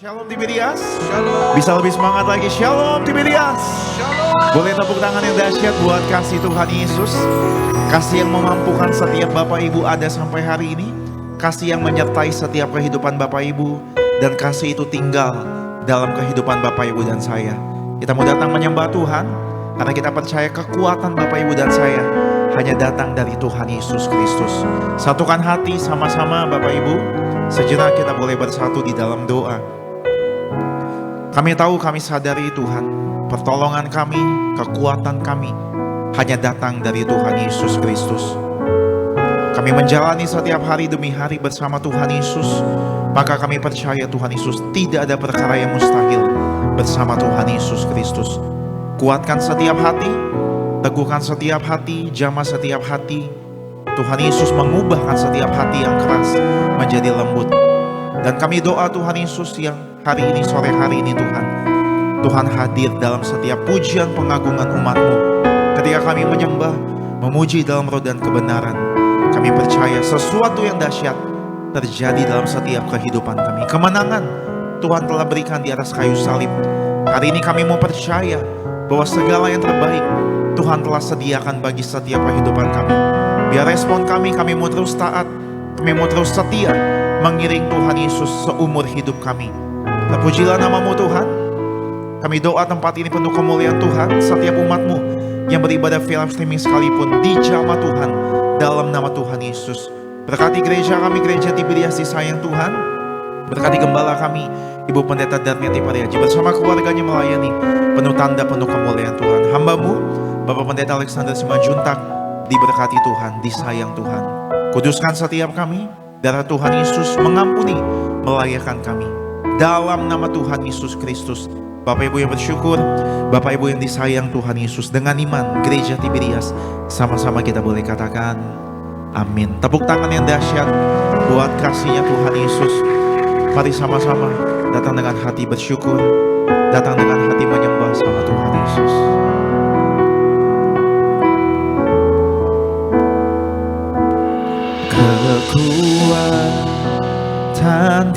Shalom Tiberias. Shalom. Bisa lebih semangat lagi. Shalom Tiberias. Shalom. Boleh tepuk tangan yang dahsyat buat kasih Tuhan Yesus. Kasih yang memampukan setiap Bapak Ibu ada sampai hari ini. Kasih yang menyertai setiap kehidupan Bapak Ibu. Dan kasih itu tinggal dalam kehidupan Bapak Ibu dan saya. Kita mau datang menyembah Tuhan. Karena kita percaya kekuatan Bapak Ibu dan saya hanya datang dari Tuhan Yesus Kristus. Satukan hati sama-sama Bapak Ibu. Sejenak kita boleh bersatu di dalam doa. Kami tahu, kami sadari Tuhan, pertolongan kami, kekuatan kami hanya datang dari Tuhan Yesus Kristus. Kami menjalani setiap hari demi hari bersama Tuhan Yesus, maka kami percaya Tuhan Yesus tidak ada perkara yang mustahil bersama Tuhan Yesus Kristus. Kuatkan setiap hati, teguhkan setiap hati, jamah setiap hati. Tuhan Yesus mengubahkan setiap hati yang keras menjadi lembut. Dan kami doa Tuhan Yesus yang hari ini, sore hari ini Tuhan hadir dalam setiap pujian pengagungan umat-Mu. Ketika kami menyembah, memuji dalam roh dan kebenaran, kami percaya sesuatu yang dahsyat terjadi dalam setiap kehidupan kami. Kemenangan Tuhan telah berikan di atas kayu salib. Hari ini kami mau percaya bahwa segala yang terbaik Tuhan telah sediakan bagi setiap kehidupan kami. Biar respon kami mau terus taat, kami mau terus setia mengiring Tuhan Yesus seumur hidup kami. Terpujilah nama-Mu Tuhan. Kami doa tempat ini penuh kemuliaan Tuhan. Setiap umat-Mu yang beribadah via live streaming sekalipun dijamah Tuhan dalam nama Tuhan Yesus. Berkati gereja kami, gereja Tiberias disayang Tuhan. Berkati gembala kami, Ibu Pendeta Darmiati Pariaji bersama keluarganya melayani penuh tanda, penuh kemuliaan Tuhan. Hamba-Mu Bapak Pendeta Alexander Simanjuntak diberkati Tuhan, disayang Tuhan. Kuduskan setiap kami. Darah Tuhan Yesus mengampuni, melayakkan kami. Dalam nama Tuhan Yesus Kristus. Bapak Ibu yang bersyukur, Bapak Ibu yang disayang Tuhan Yesus, dengan iman gereja Tiberias sama-sama kita boleh katakan amin. Tepuk tangan yang dahsyat buat kasihnya Tuhan Yesus. Mari sama-sama datang dengan hati bersyukur, datang dengan hati menyembah sama Tuhan Yesus. Kekuatan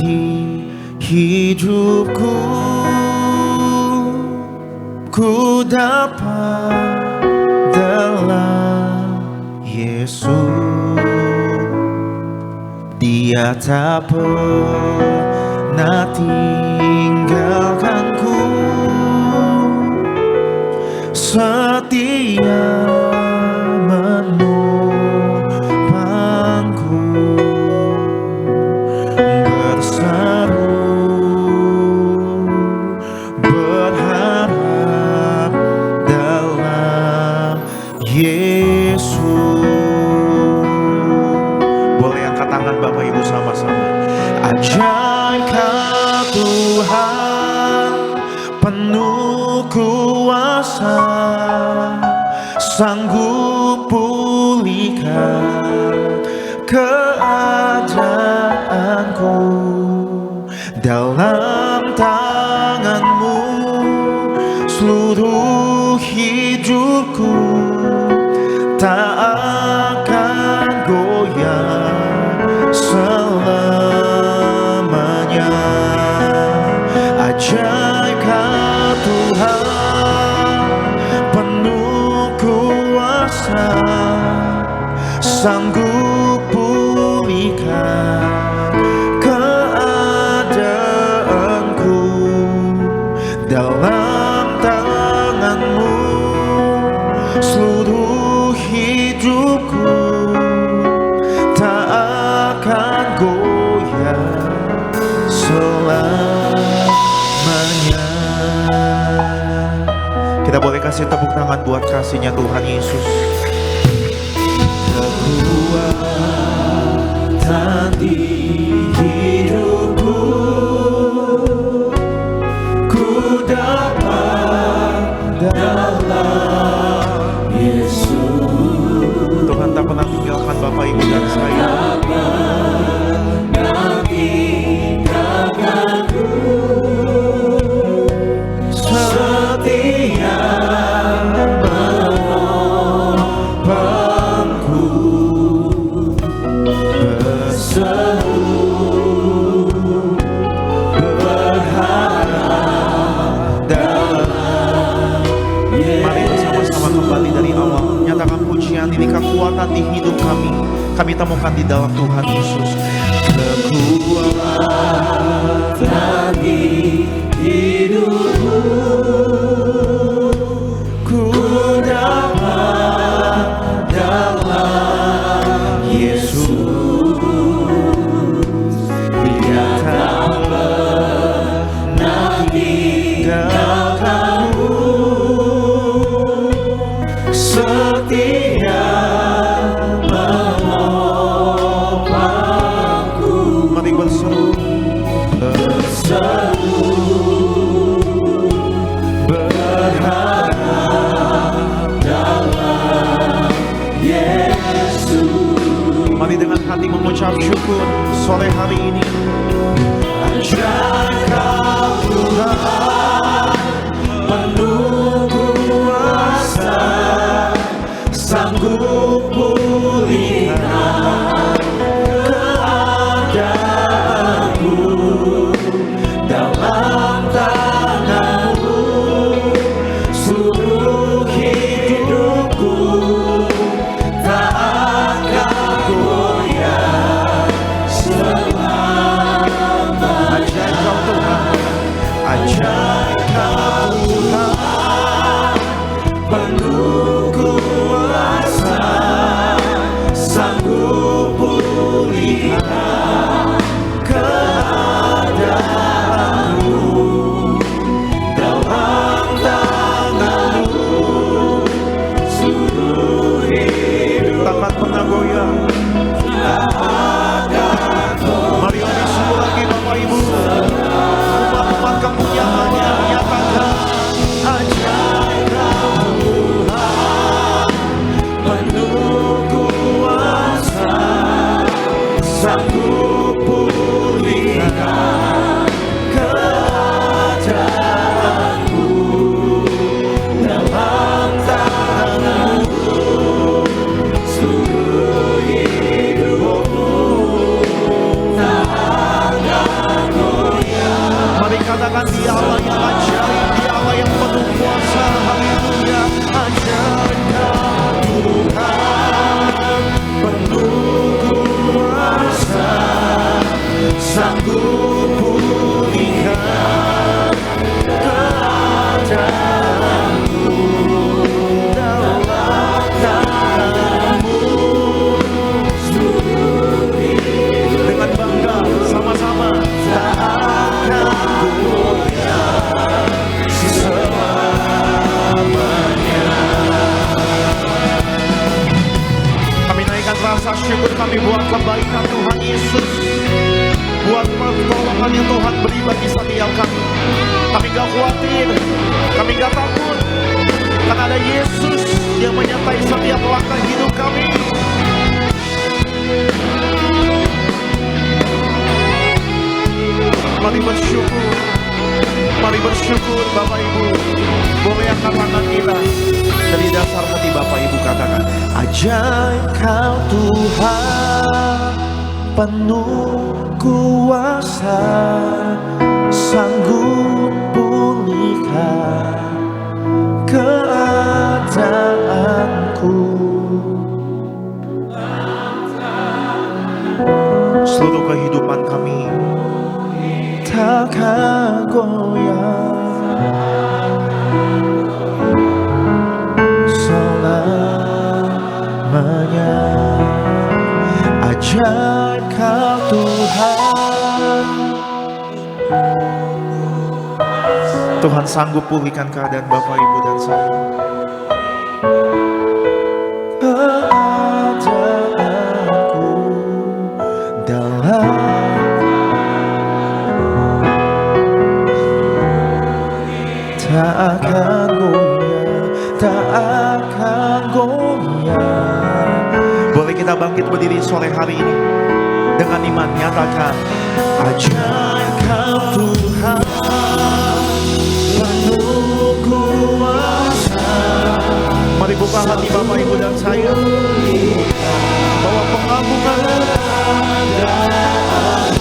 di hidupku, ku dapat dalam Yesus. Dia tak pernah tinggalkanku, setia menopangku, berseru berharap dalam Yesus. Boleh angkat tangan Bapak Ibu sama-sama. Ajaibkah Tuhan, penuh kuasa, sanggup pulihkan keadaanku. Dalam tangan-Mu seluruh hidupku tak akan goyah selamanya. Ajaibkah Tuhan, penuh kuasa, sanggup pulihkan keadaanku. Dalam tangan-Mu seluruh hidupku tak akan goyah selamanya. Kita boleh kasih tepuk tangan buat kasihnya Tuhan Yesus. Kekuatan di hidupku, ku dapat dalam Yesus. Tuhan tak pernah tinggalkan Bapak Ibu dan saya. Setia menopangku, berseru berharap kekuatan di hidup kami, kami temukan di dalam Tuhan Yesus. Kekuatan di hidupku, ku dapat dalam Yesus. Dia tak pernah tinggalkanku, setia menopangku. Mari berseru, berharap dalam Yesus. Mari dengan hati mengucap syukur sore hari ini. Ajar Kau Tuhan, penuh kuasa, sanggup pulihkan keadaanku, dalam tangan-Mu seluruh hidupku tak akan goyah selama. Ajar Kau Tuhan, ajar Kau Tuhan, penuh kuasa, sanggup pulihkan keadaanku, dalam tangan-Mu seluruh hidup takkan pernah goyah. Mari kami semua lagi Bapak Ibu, umat-umat kemunyaannya nyatakan, ajar Kau Tuhan, penuh kuasa, sanggup pulihkan keadaanku, dalam tangan-Mu seluruh hidupku tak akan goyah. Mari katakan, Dia Allah yang ajaib, Dia Allah yang penuh kuasa. Haleluya. Ajar Kau Tuhan, penuh kuasa, sanggup pulihkan keadaanku, dalam tangan-Mu seluruh hidup. Dengan bangga sama-sama, tak akan goyah selamanya. Kami naikkan rasa syukur kami buat kebaikan Tuhan Yesus, buat pertolongan yang Tuhan beri bagi setiap kami. Kami gak khawatir, kami gak takut, karena ada Yesus yang menyertai setiap langkah hidup kami. Mari bersyukur, mari bersyukur Bapak Ibu. Boleh angkat tangan kita dari dasar hati Bapak Ibu, katakan, ajaib Kau Tuhan, penuh kuasa, sanggup pulihkan keadaanku, seluruh kehidupan kami takkan goyah selamanya. Ajar Kau Tuhan, Tuhan sanggup pulihkan keadaan Bapak Ibu dan saya. Keadaanku dalam tak akan goyah, tak akan goyah. Boleh kita bangkit berdiri sore hari ini dengan iman, nyatakan, ajar Kau Tuhan, penuh kuasa. Mari buka hati Bapak Ibu dan saya, bahwa pengampunan dalam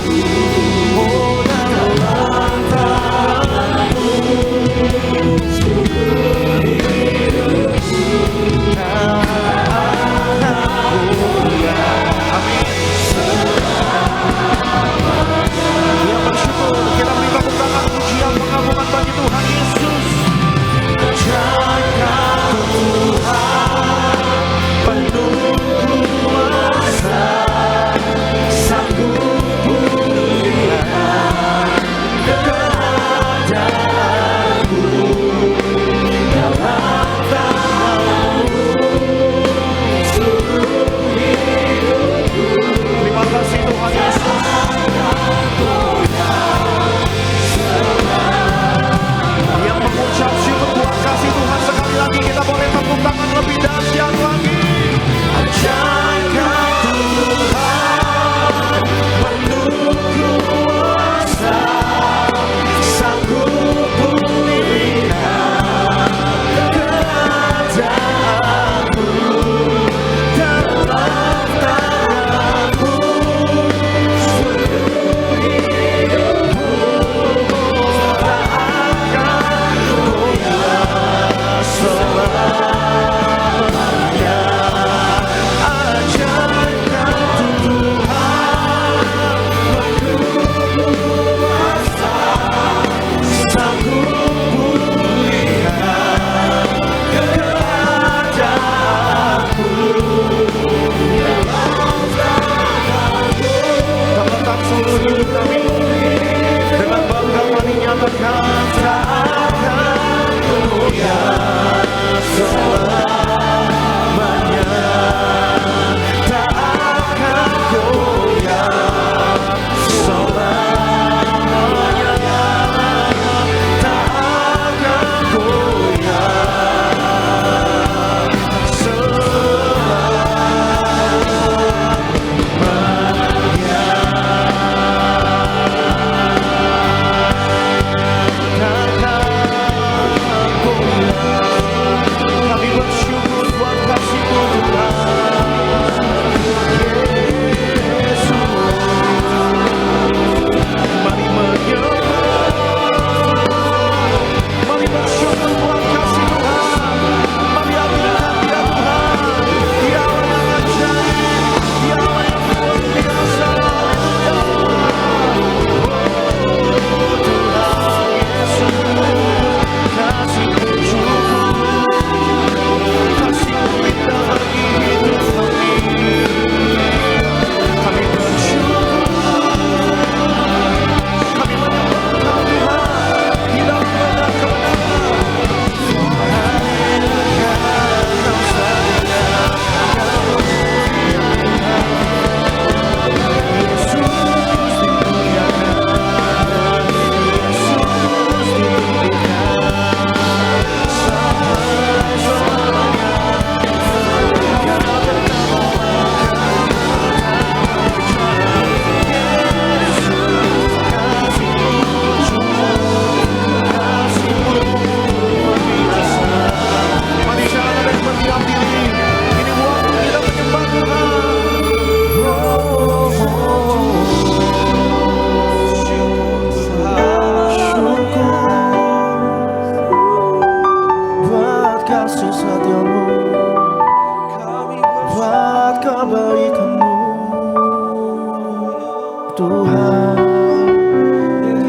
Tuhan,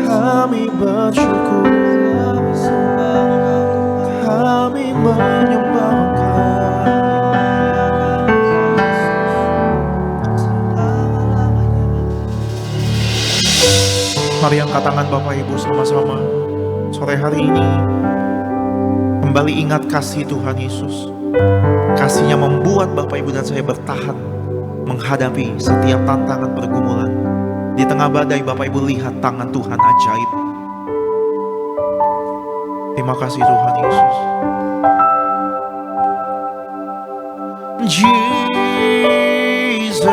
kami bersyukur, kami menyembah Engkau. Mari angkat tangan Bapak Ibu sama-sama. Sore hari ini kembali ingat kasih Tuhan Yesus. Kasih-Nya membuat Bapak Ibu dan saya bertahan menghadapi setiap tantangan pergumulan. Di tengah badai Bapak Ibu lihat tangan Tuhan ajaib. Terima kasih Tuhan Yesus. Jesus,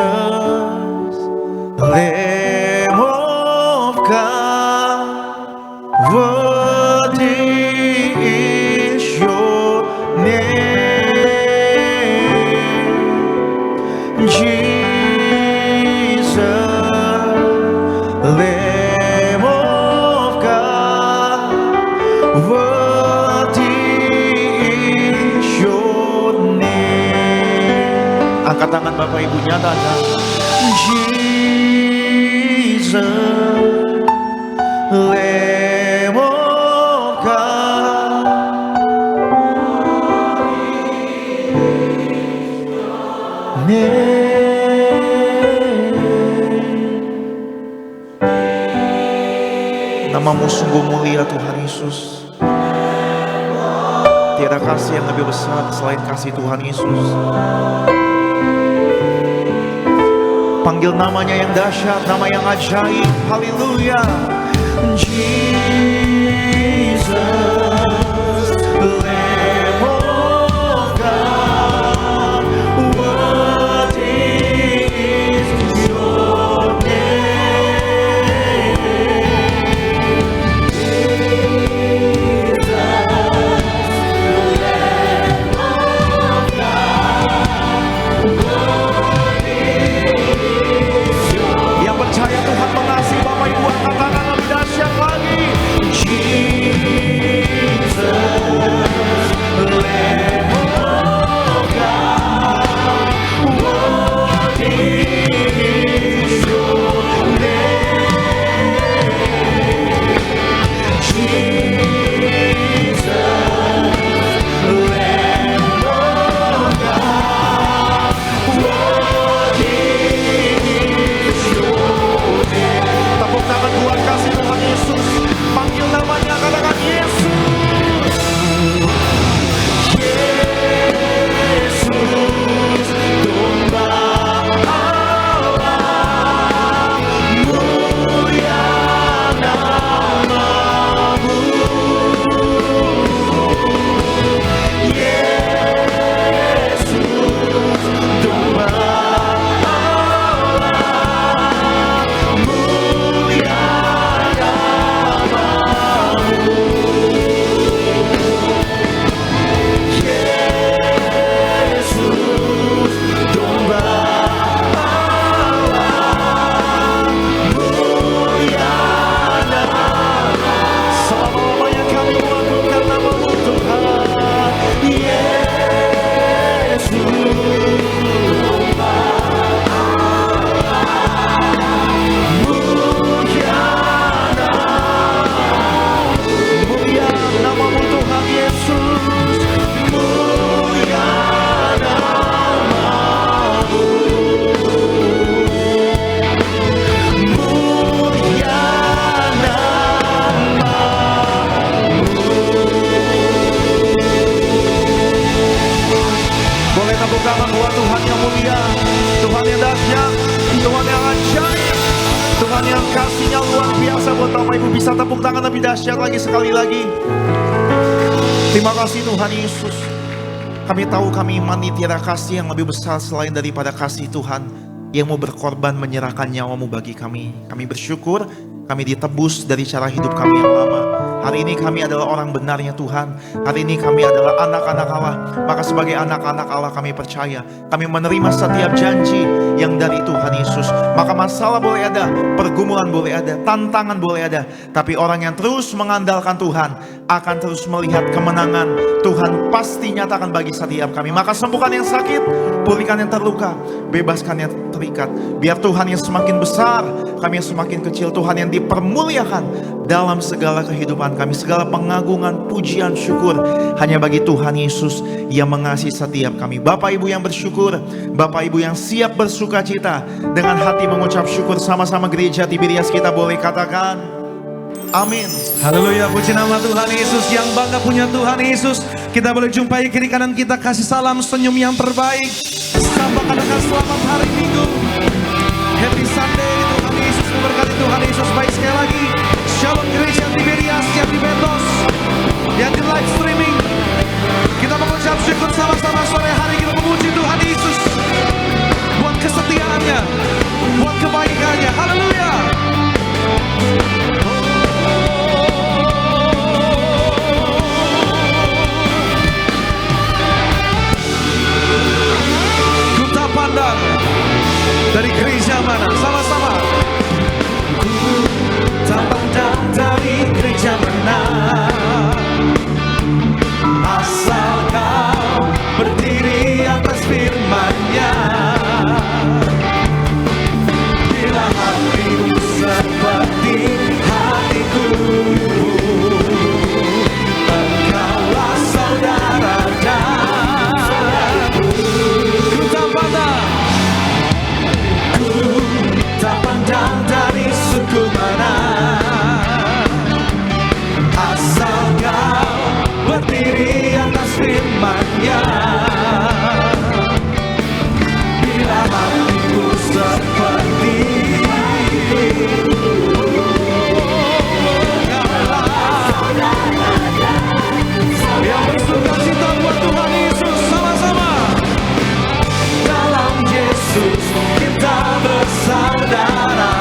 Lamb of God, worthy is your name. Jesus, Lamb of God, worthy is your name. Angkat tangan Bapak Ibu, nyatakan Jesus, Lamb of God, Namamu sungguh mulia Tuhan Yesus. Tiada kasih yang lebih besar selain kasih Tuhan Yesus. Panggil namanya yang dahsyat, nama yang ajaib. Haleluya. Jesus, Lamb of God, worthy is your name. Jesus, Lamb of God, worthy is your name. Yang percaya Tuhan mengasihi Bapak Ibu, angkat tangan lebih dahsyat lagi. Jesus, Lamb of God, worthy is your name. Jesus, Lamb of God, worthy is your name. Tepuk tangan buat kasih Tuhan Yesus. Panggil namanya, katakan Yesus. Yesus, domba Allah, mulia namamu. Yesus, domba Allah, mulia namamu. Yesus, domba Allah, mulia namamu. Selama-lamanya kami mengagungkan nama-Mu Tuhan. Yesus, domba mulia namamu Tuhan Yesus, mulia namamu, mulia namamu. Boleh tepuk tangan buat Tuhan yang mulia, Tuhan yang dahsyat, Tuhan yang ajaib, Tuhan yang kasih-Nya luar biasa. Buat Bapak Ibu bisa tepuk tangan lebih dahsyat lagi sekali lagi. Terima kasih Tuhan Yesus. Kami tahu, kami imani tiada kasih yang lebih besar selain daripada kasih Tuhan yang mau berkorban menyerahkan nyawa-Mu bagi kami. Kami bersyukur kami ditebus dari cara hidup kami yang lama. Hari ini kami adalah orang benarnya Tuhan. Hari ini kami adalah anak-anak Allah. Maka sebagai anak-anak Allah kami percaya, kami menerima setiap janji yang dari Tuhan Yesus. Maka masalah boleh ada, pergumulan boleh ada, tantangan boleh ada, tapi orang yang terus mengandalkan Tuhan akan terus melihat kemenangan Tuhan pasti nyatakan bagi setiap kami. Maka sembuhkan yang sakit, pulihkan yang terluka, bebaskan yang terikat. Biar Tuhan yang semakin besar, kami yang semakin kecil, Tuhan yang dipermuliakan dalam segala kehidupan kami. Segala pengagungan, pujian, syukur hanya bagi Tuhan Yesus yang mengasihi setiap kami. Bapak Ibu yang bersyukur, Bapak Ibu yang siap bersuka cita, dengan hati mengucap syukur sama-sama gereja Tiberias kita boleh katakan amin. Haleluya, puji nama Tuhan Yesus. Yang bangga punya Tuhan Yesus, kita boleh jumpai kiri kanan kita, kasih salam senyum yang terbaik. Sampaikan dengan selamat hari Minggu, Happy Sunday. Tuhan Yesus memberkati. Tuhan Yesus baik. Sekali lagi Shalom gereja Tiberias yang di Bentos, yang di live streaming. Kita mengucap syukur sama-sama sore hari. Kita memuji Tuhan Yesus buat kesetiaannya, buat kebaikannya. Haleluya. Ku tak pandang dari gereja mana, sama-sama. Ku tak pandang dari gereja mana, asal kau berdiri atas firman-Nya. Bila hatimu seperti hatiku, engkaulah saudara dan ku tak pandang dari suku mana, asal kau berdiri atas firman-Nya. Bila hatimu seperti yang bersuka cita buat Tuhan Yesus, sama-sama. Dalam Yesus kita bersaudara,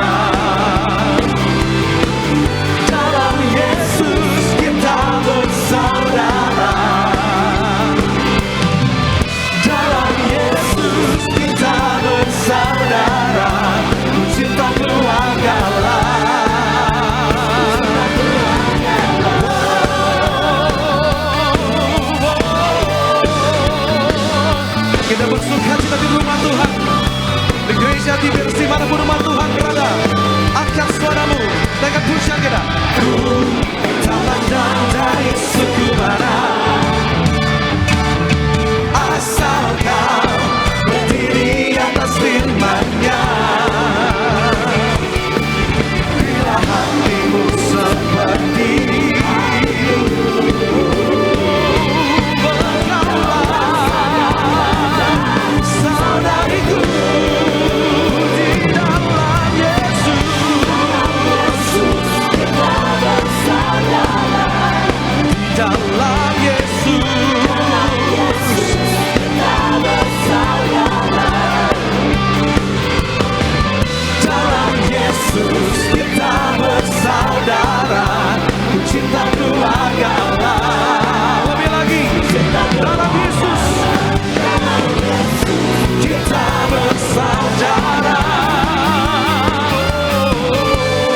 dalam Yesus kita bersaudara, dalam Yesus kita bersaudara. Ku cinta keluarga lah. Kita bersuka cita di rumah Tuhan, di gereja Tiberias, dimanapun rumah Tuhan berada. Angkat suaramu dengan pujian kita. Ku tak pandang dari suku mana, asal kau berdiri atas firman-Nya. Bila hatimu seperti saudariku di dalam Yesus, kita bersaudara. Di dalam Yesus, kita bersaudara. Dalam Yesus kita bersaudara. Ku cinta keluarga Allah. Lebih lagi, dalam Yesus kita bersaudara.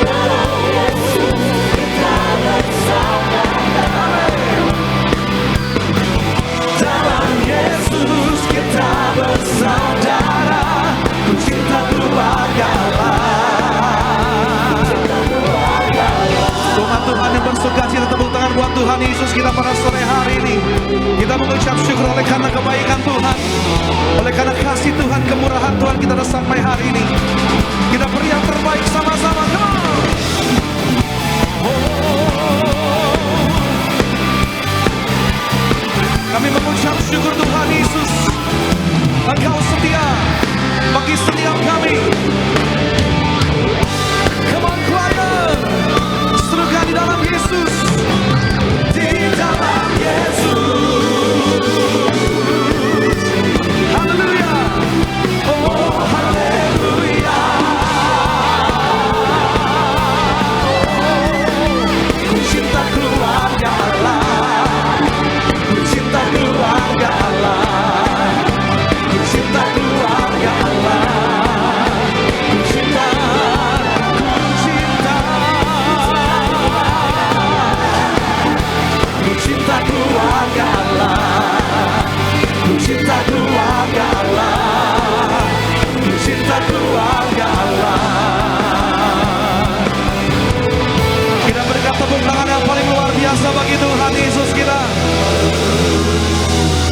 Dalam Yesus kita bersaudara. Dalam Yesus kita bersaudara. Ku cinta keluarga Allah. Umat Tuhan yang bersuka cita, tepuk tangan buat Tuhan Yesus kita pada sore hari ini. Kita mengucap syukur oleh karena kebaikan Tuhan, oleh karena kasih Tuhan, kemurahan Tuhan kita sudah sampai hari ini. Kita beri yang terbaik sama-sama. Come on. Kami mengucap syukur Tuhan Yesus, Engkau setia bagi setiap kami. Come on choir, serukan di dalam Yesus, di dalam Yesus. Haleluya, oh haleluya.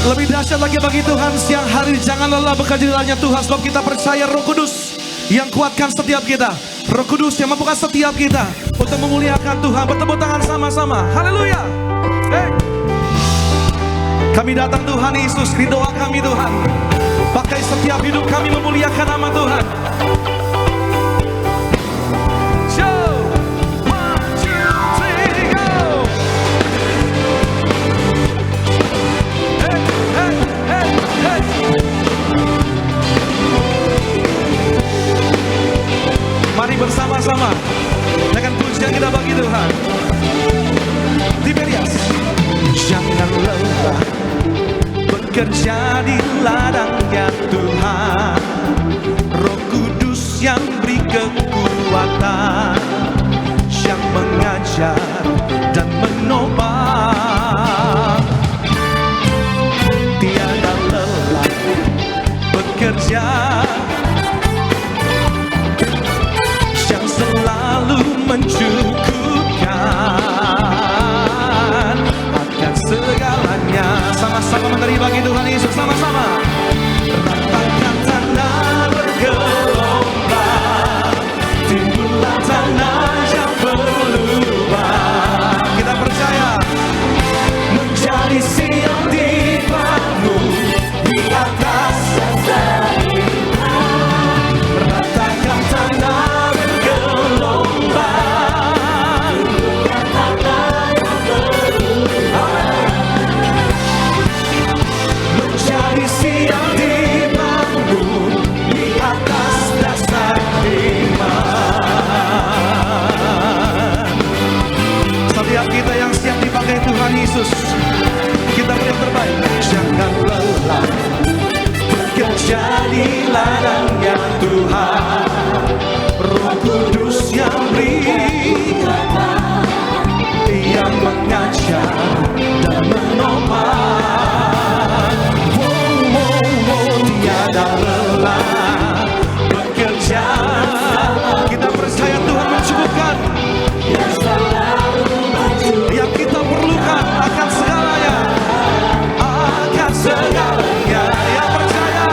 Lebih dahsyat lagi bagi Tuhan siang hari, jangan lelah bekerja di dalamnya Tuhan, sebab kita percaya Roh Kudus yang kuatkan setiap kita, Roh Kudus yang mampukan setiap kita untuk memuliakan Tuhan. Bertepuk tangan sama-sama, haleluya. Hey. Kami datang Tuhan Yesus, di doa kami Tuhan, pakai setiap hidup kami memuliakan nama Tuhan. Show, 1, 2, 3, go. Hey, hey, hey, hey. Mari bersama-sama dengan pujian kita bagi Tuhan. Tiberias. Jangan lelah bekerja di ladangnya Tuhan, Roh Kudus yang beri kekuatan, yang mengajar dan menopang. Tiada lelah bekerja, yang selalu mencukupkan akan segalanya. Sama-sama menteri bagi Tuhan Yesus, sama-sama. Ratakan tanah bergelombang, timbullah tanah yang berlubang. Kita percaya menjadi siang dibangun di atas dasar iman. Ratakan tanah bergelombang, tanah yang berlubang. Menjadi siang dibangun di atas dasar iman. Setiap kita yang siap dipakai Tuhan Yesus, kita beri yang terbaik. Jangan lelah bekerja di ladangnya Tuhan, Roh Kudus yang beri, yang mengajar dan menopang. Tiada lelah bekerja. Kita percaya Tuhan mencukupkan yang kita perlukan akan segalanya, akan segalanya. Yang percaya,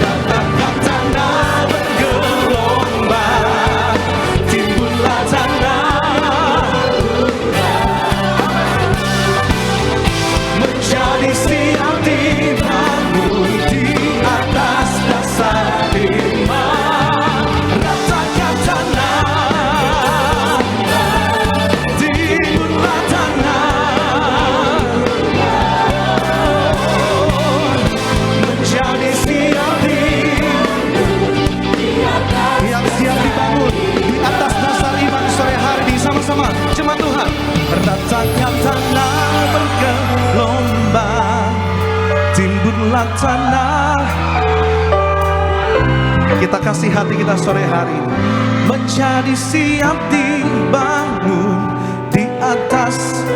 ratakan tanah bergelombang, timbullah tanah, menjadi siang dibangun di atas dasar iman. Ratakan tanah, timbullah tanah, menjadi siang yang siap dibangun di atas dasar iman sore hari ini. Sama-sama jemaat Tuhan. Ratakan tanah bergelombang, timbullah tanah. Kita kasih hati kita sore hari ini menjadi siap dibangun di atas.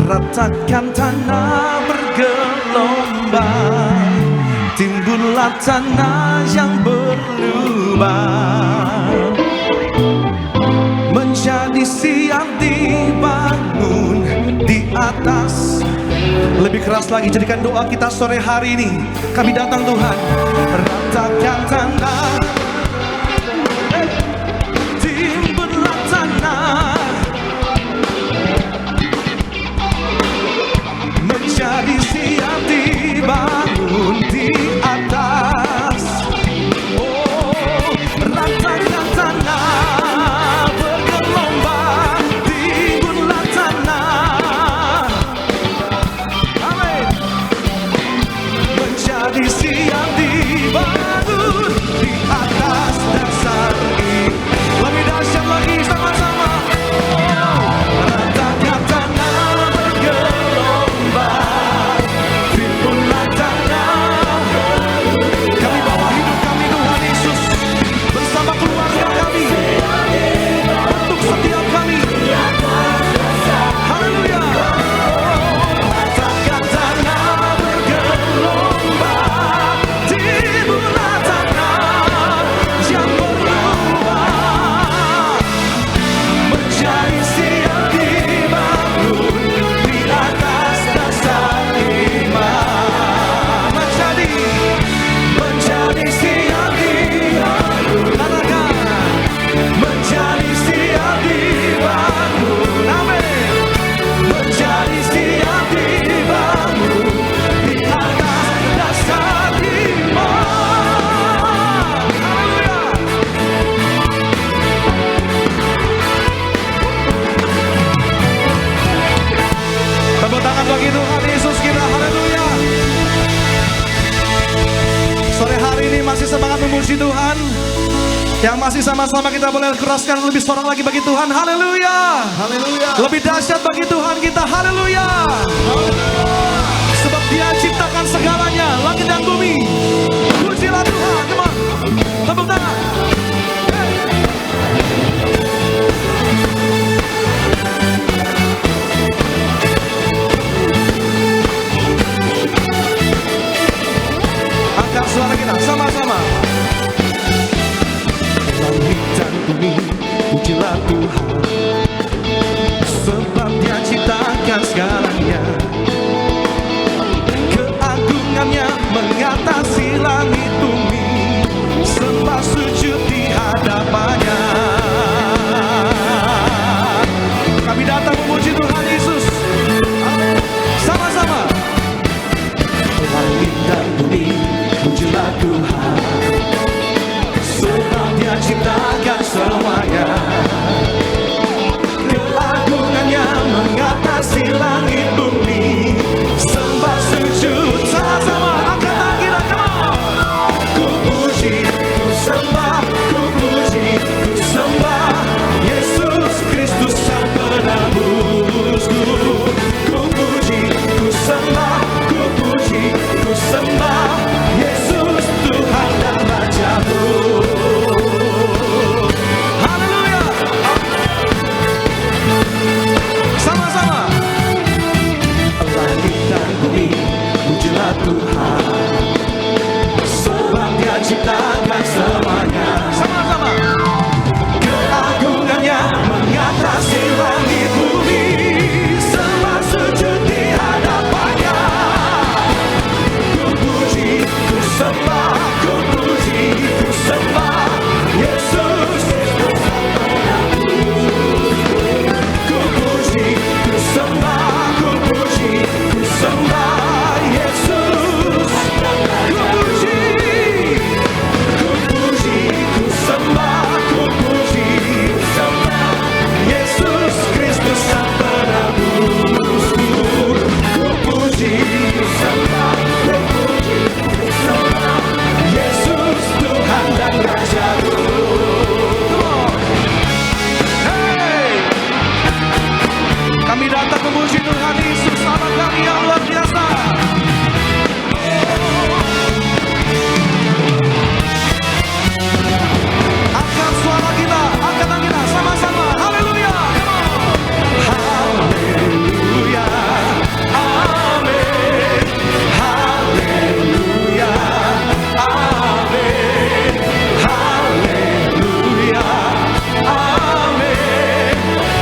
Ratakan tanah bergelombang, timbullah tanah yang berlubang. Menjadi siap dibangun di atas. Lebih keras lagi, jadikan doa kita sore hari ini. Kami datang Tuhan, ratakan tanah, timbullah tanah, menjadi siap dibangun di atas. Oh, ratakan tanah bergelombang, timbullah tanah. Amin. Menjadi siap dibangun masih semangat memuji Tuhan? Yang masih sama-sama kita boleh keraskan lebih sorak lagi bagi Tuhan. Haleluya. Haleluya. Lebih dahsyat bagi Tuhan kita. Haleluya. Sebab Dia ciptakan segalanya, langit dan bumi. Pujilah Tuhan. Come on. Tepuk tangan. Angkat suara kita sama-sama. Langit dan bumi, pujilah Tuhan, sebab Dia ciptakan segalanya. Keagungannya mengatasi langit bumi, sembah sujud di hadapannya. Kami datang memuji Tuhan Yesus. Sama-sama. Langit dan bumi, pujilah Tuhan, sebab Dia ciptakan semuanya. Keagungannya mengatasi langit bumi, sembah sujud. Sama-sama angkat tangan kita, come on. Ku puji, ku sembah, ku puji, ku sembah Yesus Kristus Sang Penebusku. Ku puji, ku sembah, ku puji, ku sembah Yesus Tuhan dan Rajaku. Haleluya. Sama-sama. Langit dan bumi, pujilah Tuhan, sebab Dia ciptakan semuanya. Sama-sama. Keagungannya mengatasi langit bumi, sembah sujud di hadapannya. Ku puji, ku sembah, ku puji, ku sembah Yesus. Ku puji, ku sembah, ku puji, ku sembah Yesus. Ku puji, ku puji, ku sembah, ku puji, ku sembah Yesus Kristus Sang Penebusku. Ku puji, ku sembah, ku puji, ku sembah Yesus Tuhan dan Rajaku. Hey! Kami datang memuji Tuhan Yesus, Allah kami yang luar biasa. Angkat suara kita, angkat tangan kita, sama-sama. Haleluya. Haleluya. Amin. Haleluya. Amin. Haleluya. Amin.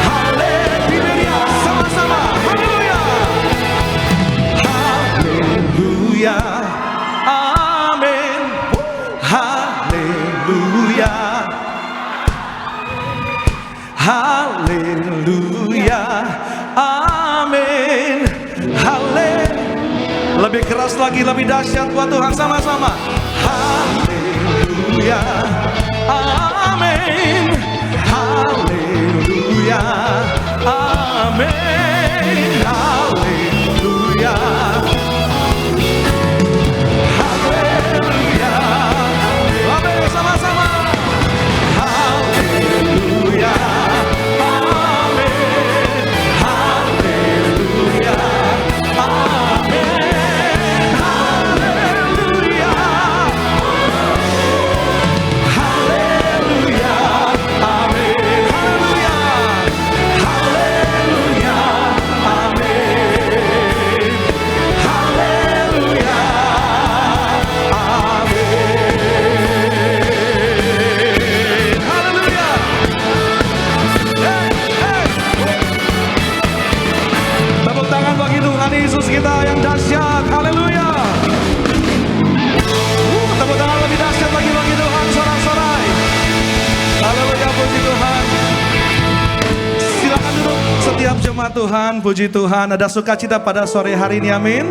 Haleluya. Sama-sama. Haleluya. Haleluya. Amin. Haleluya. Haleluya. Amin. Lebih keras lagi, lebih dahsyat buat Tuhan sama-sama. Haleluya. Amin. Haleluya. Amin. Haleluya. Haleluya. Amin. Sama-sama. Haleluya. Amin. Haleluya. Amin. Haleluya. Haleluya. Amin. Haleluya. Haleluya. Amin. Haleluya. Hey, hey. Tepuk tangan bagi Tuhan Yesus kita yang dahsyat. Haleluya. Tepuk tangan lebih dahsyat lagi bagi Tuhan, sorak-sorai. Haleluya, puji Tuhan. Silakan duduk setiap jemaat Tuhan, puji Tuhan. Ada sukacita pada sore hari ini, amin.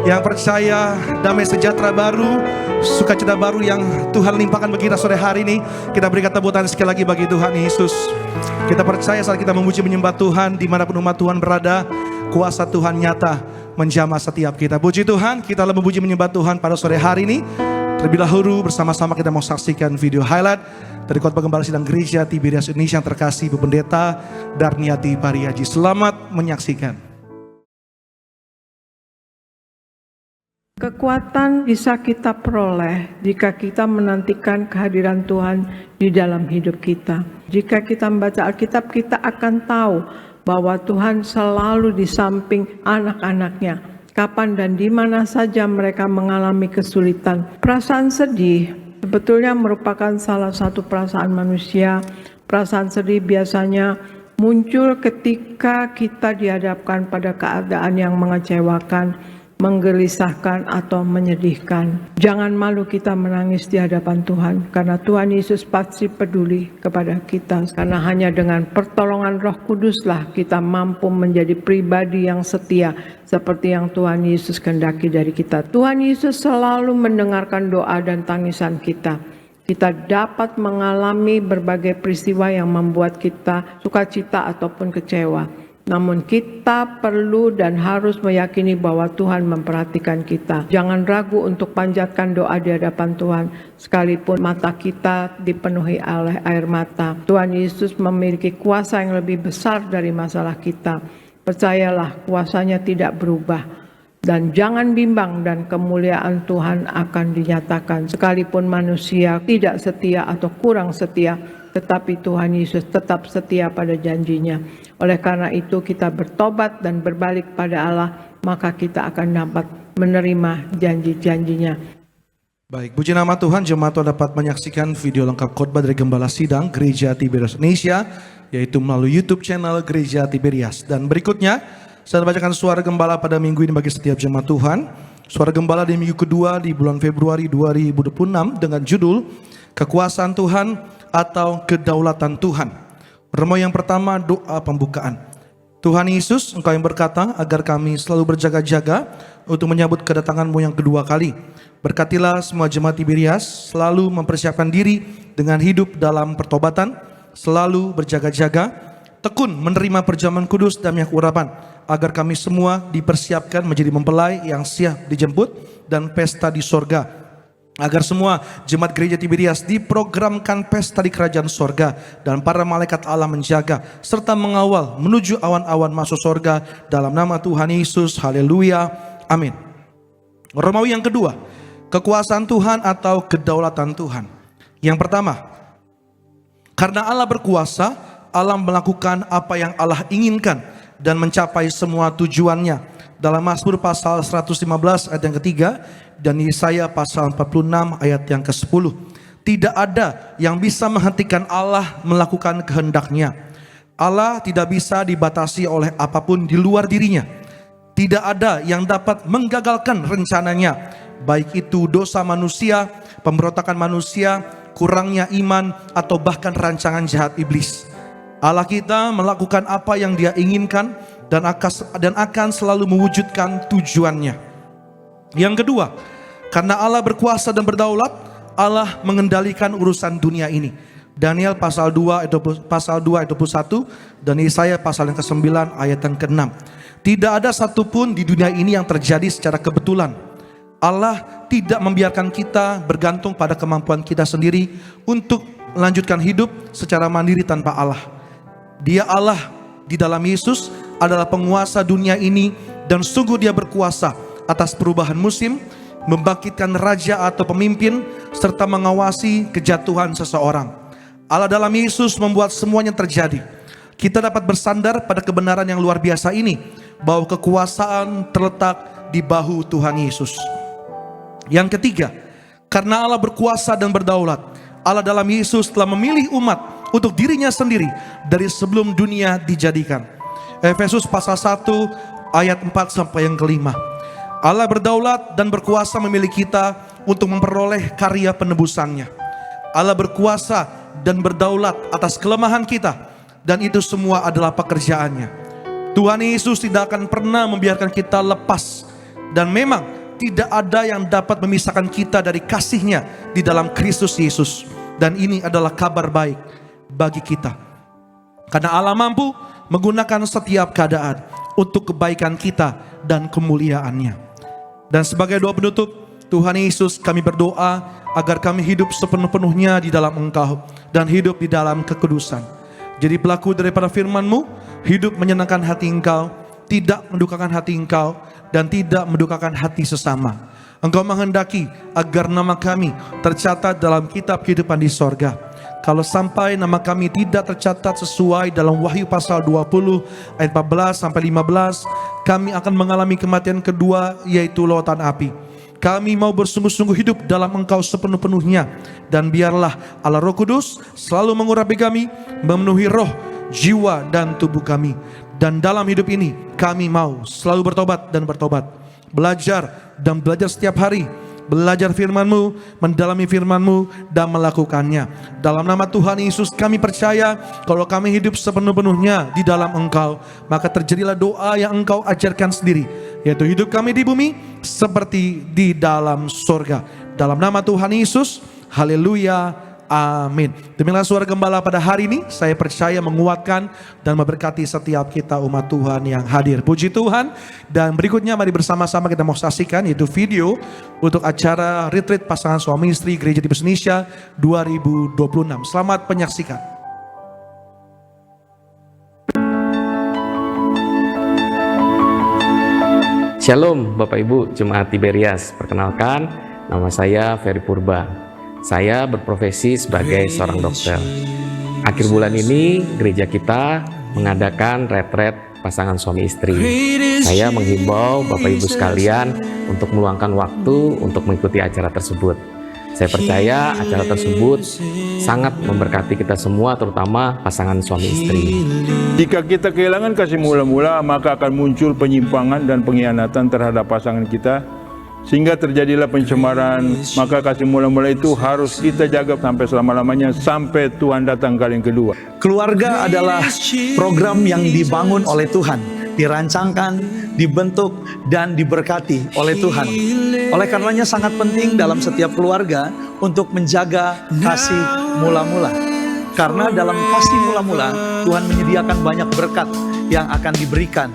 Yang percaya damai sejahtera baru, sukacita baru yang Tuhan limpahkan bagi kita sore hari ini. Kita berikan tepuk tangan sekali lagi bagi Tuhan Yesus. Kita percaya saat kita memuji menyembah Tuhan, dimanapun umat Tuhan berada, kuasa Tuhan nyata menjamah setiap kita. Puji Tuhan, kita memuji menyembah Tuhan pada sore hari ini. Terlebih dahulu bersama-sama kita mau saksikan video highlight dari Khotbah Gembala Sidang Gereja Tiberias Indonesia yang terkasih Bu Pendeta Darniati Pariaji. Selamat menyaksikan. Kekuatan bisa kita peroleh jika kita menantikan kehadiran Tuhan di dalam hidup kita. Jika kita membaca Alkitab, kita akan tahu bahwa Tuhan selalu di samping anak-anaknya. Kapan dan di mana saja mereka mengalami kesulitan. Perasaan sedih sebetulnya merupakan salah satu perasaan manusia. Perasaan sedih biasanya muncul ketika kita dihadapkan pada keadaan yang mengecewakan, menggelisahkan atau menyedihkan. Jangan malu kita menangis di hadapan Tuhan, karena Tuhan Yesus pasti peduli kepada kita. Karena hanya dengan pertolongan Roh Kuduslah kita mampu menjadi pribadi yang setia seperti yang Tuhan Yesus kehendaki dari kita. Tuhan Yesus selalu mendengarkan doa dan tangisan kita. Kita dapat mengalami berbagai peristiwa yang membuat kita sukacita ataupun kecewa. Namun kita perlu dan harus meyakini bahwa Tuhan memperhatikan kita. Jangan ragu untuk panjatkan doa di hadapan Tuhan, sekalipun mata kita dipenuhi oleh air mata. Tuhan Yesus memiliki kuasa yang lebih besar dari masalah kita. Percayalah, kuasanya tidak berubah. Dan jangan bimbang, dan kemuliaan Tuhan akan dinyatakan. Sekalipun manusia tidak setia atau kurang setia, tetapi Tuhan Yesus tetap setia pada janjinya. Oleh karena itu kita bertobat dan berbalik pada Allah, maka kita akan dapat menerima janji-janjinya. Baik, puji nama Tuhan, jemaat Tuhan dapat menyaksikan video lengkap khotbah dari Gembala Sidang Gereja Tiberias Indonesia, yaitu melalui YouTube channel Gereja Tiberias. Dan berikutnya, saya bacakan suara gembala pada minggu ini bagi setiap jemaat Tuhan. Suara gembala di minggu kedua di bulan Februari 2026 dengan judul Kekuasaan Tuhan atau Kedaulatan Tuhan. Rema yang pertama, doa pembukaan. Tuhan Yesus, Engkau yang berkata agar kami selalu berjaga-jaga untuk menyambut kedatangan-Mu yang kedua kali. Berkatilah semua jemaat Tiberias selalu mempersiapkan diri dengan hidup dalam pertobatan, selalu berjaga-jaga, tekun menerima perjamuan kudus dan minyak urapan, agar kami semua dipersiapkan menjadi mempelai yang siap dijemput dan pesta di sorga. Agar semua jemaat gereja Tiberias diprogramkan pesta di kerajaan sorga, dan para malaikat Allah menjaga serta mengawal menuju awan-awan masuk sorga dalam nama Tuhan Yesus. Haleluya, amin. Romawi yang kedua, kekuasaan Tuhan atau kedaulatan Tuhan. Yang pertama, karena Allah berkuasa, Allah melakukan apa yang Allah inginkan dan mencapai semua tujuannya. Dalam Mazmur pasal 115 ayat yang ketiga dan Yesaya pasal 46 ayat yang ke-10. Tidak ada yang bisa menghentikan Allah melakukan kehendaknya. Allah tidak bisa dibatasi oleh apapun di luar dirinya. Tidak ada yang dapat menggagalkan rencananya, baik itu dosa manusia, pemberontakan manusia, kurangnya iman, atau bahkan rancangan jahat iblis. Allah kita melakukan apa yang Dia inginkan dan akan selalu mewujudkan tujuannya. Yang kedua, karena Allah berkuasa dan berdaulat, Allah mengendalikan urusan dunia ini. Daniel pasal 2 ayat 21 dan Yesaya pasal yang ke-9 ayat yang ke-6. Tidak ada satupun di dunia ini yang terjadi secara kebetulan. Allah tidak membiarkan kita bergantung pada kemampuan kita sendiri untuk melanjutkan hidup secara mandiri tanpa Allah. Dia Allah di dalam Yesus adalah penguasa dunia ini, dan sungguh Dia berkuasa atas perubahan musim, membangkitkan raja atau pemimpin, serta mengawasi kejatuhan seseorang. Allah dalam Yesus membuat semuanya terjadi. Kita dapat bersandar pada kebenaran yang luar biasa ini, bahwa kekuasaan terletak di bahu Tuhan Yesus. Yang ketiga, karena Allah berkuasa dan berdaulat, Allah dalam Yesus telah memilih umat untuk dirinya sendiri dari sebelum dunia dijadikan. Efesus pasal 1 ayat 4 sampai yang ke-5. Allah berdaulat dan berkuasa memilih kita untuk memperoleh karya penebusannya. Allah berkuasa dan berdaulat atas kelemahan kita, dan itu semua adalah pekerjaannya. Tuhan Yesus tidak akan pernah membiarkan kita lepas, dan memang tidak ada yang dapat memisahkan kita dari kasih-Nya di dalam Kristus Yesus. Dan ini adalah kabar baik bagi kita, karena Allah mampu menggunakan setiap keadaan untuk kebaikan kita dan kemuliaan-Nya. Dan sebagai doa penutup, Tuhan Yesus, kami berdoa agar kami hidup sepenuh-penuhnya di dalam Engkau dan hidup di dalam kekudusan. Jadi pelaku daripada firman-Mu, hidup menyenangkan hati Engkau, tidak mendukakan hati Engkau, dan tidak mendukakan hati sesama. Engkau menghendaki agar nama kami tercatat dalam kitab kehidupan di sorga. Kalau sampai nama kami tidak tercatat sesuai dalam Wahyu pasal 20 ayat 14 sampai 15, kami akan mengalami kematian kedua, yaitu lautan api. Kami mau bersungguh-sungguh hidup dalam Engkau sepenuh-penuhnya, dan biarlah Allah Roh Kudus selalu mengurapi kami, memenuhi roh, jiwa, dan tubuh kami. Dan dalam hidup ini kami mau selalu bertobat dan bertobat, belajar dan belajar setiap hari, belajar firman-Mu, mendalami firman-Mu, dan melakukannya. Dalam nama Tuhan Yesus kami percaya kalau kami hidup sepenuh-penuhnya di dalam Engkau, maka terjadilah doa yang Engkau ajarkan sendiri, yaitu hidup kami di bumi seperti di dalam surga. Dalam nama Tuhan Yesus, haleluya, amin. Demikianlah suara gembala pada hari ini, saya percaya menguatkan dan memberkati setiap kita umat Tuhan yang hadir. Puji Tuhan. Dan berikutnya mari bersama-sama kita mau saksikan, yaitu video untuk acara retreat pasangan suami istri Gereja di Indonesia 2026. Selamat menyaksikan. Shalom Bapak Ibu Jemaat Tiberias. Perkenalkan, nama saya Ferry Purba. Saya berprofesi sebagai seorang dokter. Akhir bulan ini gereja kita mengadakan retret pasangan suami istri. Saya menghimbau Bapak Ibu sekalian untuk meluangkan waktu untuk mengikuti acara tersebut. Saya percaya acara tersebut sangat memberkati kita semua, terutama pasangan suami istri. Jika kita kehilangan kasih mula-mula, maka akan muncul penyimpangan dan pengkhianatan terhadap pasangan kita, sehingga terjadilah pencemaran. Maka kasih mula-mula itu harus kita jaga sampai selama-lamanya, sampai Tuhan datang kali yang kedua. Keluarga adalah program yang dibangun oleh Tuhan, dirancangkan, dibentuk, dan diberkati oleh Tuhan. Oleh karenanya sangat penting dalam setiap keluarga untuk menjaga kasih mula-mula. Karena dalam kasih mula-mula, Tuhan menyediakan banyak berkat yang akan diberikan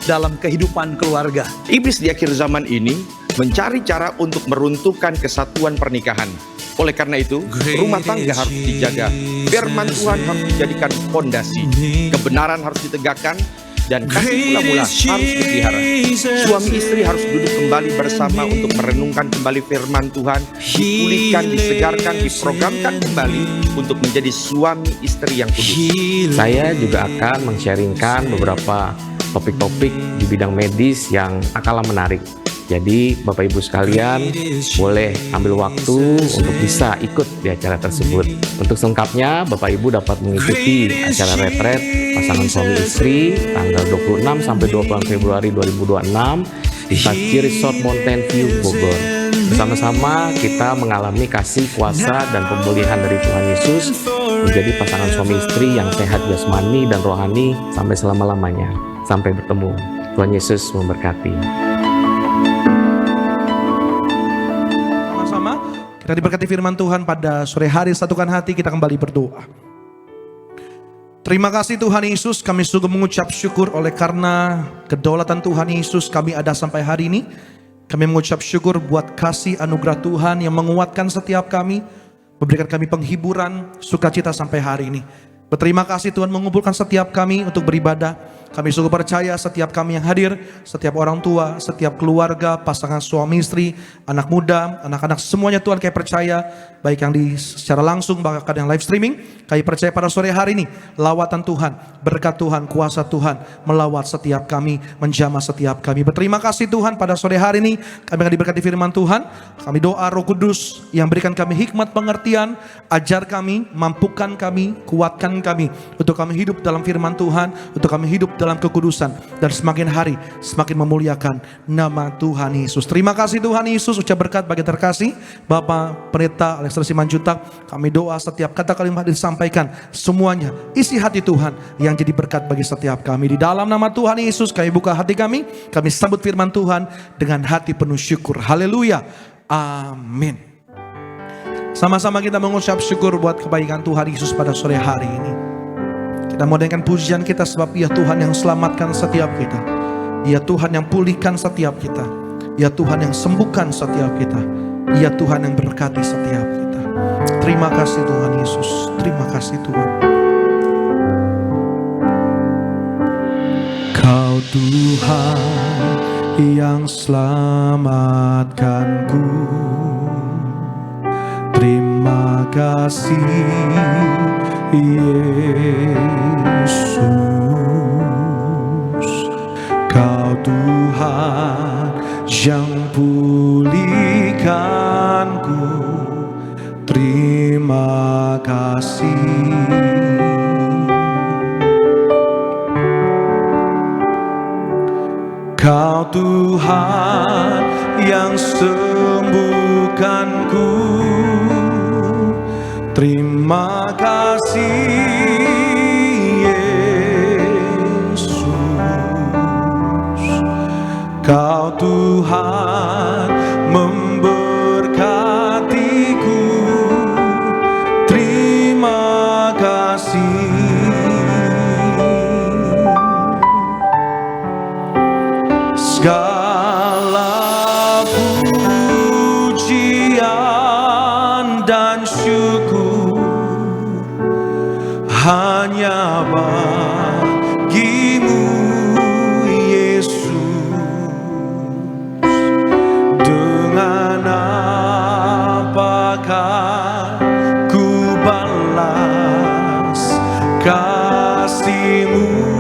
dalam kehidupan keluarga. Iblis di akhir zaman ini mencari cara untuk meruntuhkan kesatuan pernikahan. Oleh karena itu, rumah tangga harus dijaga. Firman Tuhan harus dijadikan fondasi. Kebenaran harus ditegakkan dan kasih mula-mula harus dipelihara. Suami istri harus duduk kembali bersama untuk merenungkan kembali firman Tuhan, dipulihkan, disegarkan, diprogramkan kembali untuk menjadi suami istri yang kudus. Saya juga akan men-sharingkan beberapa topik-topik di bidang medis yang kalah menarik. Jadi Bapak Ibu sekalian boleh ambil waktu untuk bisa ikut di acara tersebut. Untuk selengkapnya Bapak Ibu dapat mengikuti acara retret pasangan suami istri tanggal 26 sampai 28 Februari 2026 di Sachi Resort Mountain View Bogor. Bersama-sama kita mengalami kasih, kuasa, dan pemulihan dari Tuhan Yesus, menjadi pasangan suami istri yang sehat jasmani dan rohani sampai selama-lamanya. Sampai bertemu. Tuhan Yesus memberkati. Sama-sama kita diberkati firman Tuhan pada sore hari. Satukan hati, kita kembali berdoa. Terima kasih Tuhan Yesus, kami sungguh mengucap syukur oleh karena kedaulatan Tuhan Yesus kami ada sampai hari ini. Kami mengucap syukur buat kasih anugerah Tuhan yang menguatkan setiap kami, memberikan kami penghiburan, sukacita sampai hari ini. Berterima kasih Tuhan mengumpulkan setiap kami untuk beribadah. Kami sungguh percaya setiap kami yang hadir, setiap orang tua, setiap keluarga, pasangan suami istri, anak muda, anak-anak, semuanya Tuhan kami percaya, baik yang secara langsung bahkan yang live streaming. Kami percaya pada sore hari ini lawatan Tuhan, berkat Tuhan, kuasa Tuhan melawat setiap kami, menjamah setiap kami. Berterima kasih Tuhan pada sore hari ini kami akan diberkati firman Tuhan. Kami doa Roh Kudus yang berikan kami hikmat pengertian, ajar kami, mampukan kami, kuatkan kami untuk kami hidup dalam firman Tuhan, untuk kami hidup dalam kekudusan, dan semakin hari semakin memuliakan nama Tuhan Yesus. Terima kasih Tuhan Yesus. Ucap berkat bagi terkasih Bapak Pendeta Alexander Simanjuntak. Kami doa setiap kata kalimat disampaikan semuanya isi hati Tuhan yang jadi berkat bagi setiap kami. Di dalam nama Tuhan Yesus kami buka hati kami sambut firman Tuhan dengan hati penuh syukur. Haleluya, amin. Sama-sama kita mengucap syukur buat kebaikan Tuhan Yesus pada sore hari ini. Kita mau dengarkan pujian kita sebab Ia Tuhan yang selamatkan setiap kita. Ia Tuhan yang pulihkan setiap kita. Ya Tuhan yang sembuhkan setiap kita. Ya Tuhan yang berkati setiap kita. Terima kasih Tuhan Yesus. Terima kasih Tuhan. Kau Tuhan yang selamatkanku. Terima kasih Yesus. Kau Tuhan yang pulihkanku. Terima kasih. Kau Tuhan yang sembuhkanku. Terima kasih Yesus. Kau Tuhan memberkatiku. Terima kasih. Segala pujian dan syukur hanya bagimu Yesus. Dengan apakah ku balas kasih-Mu?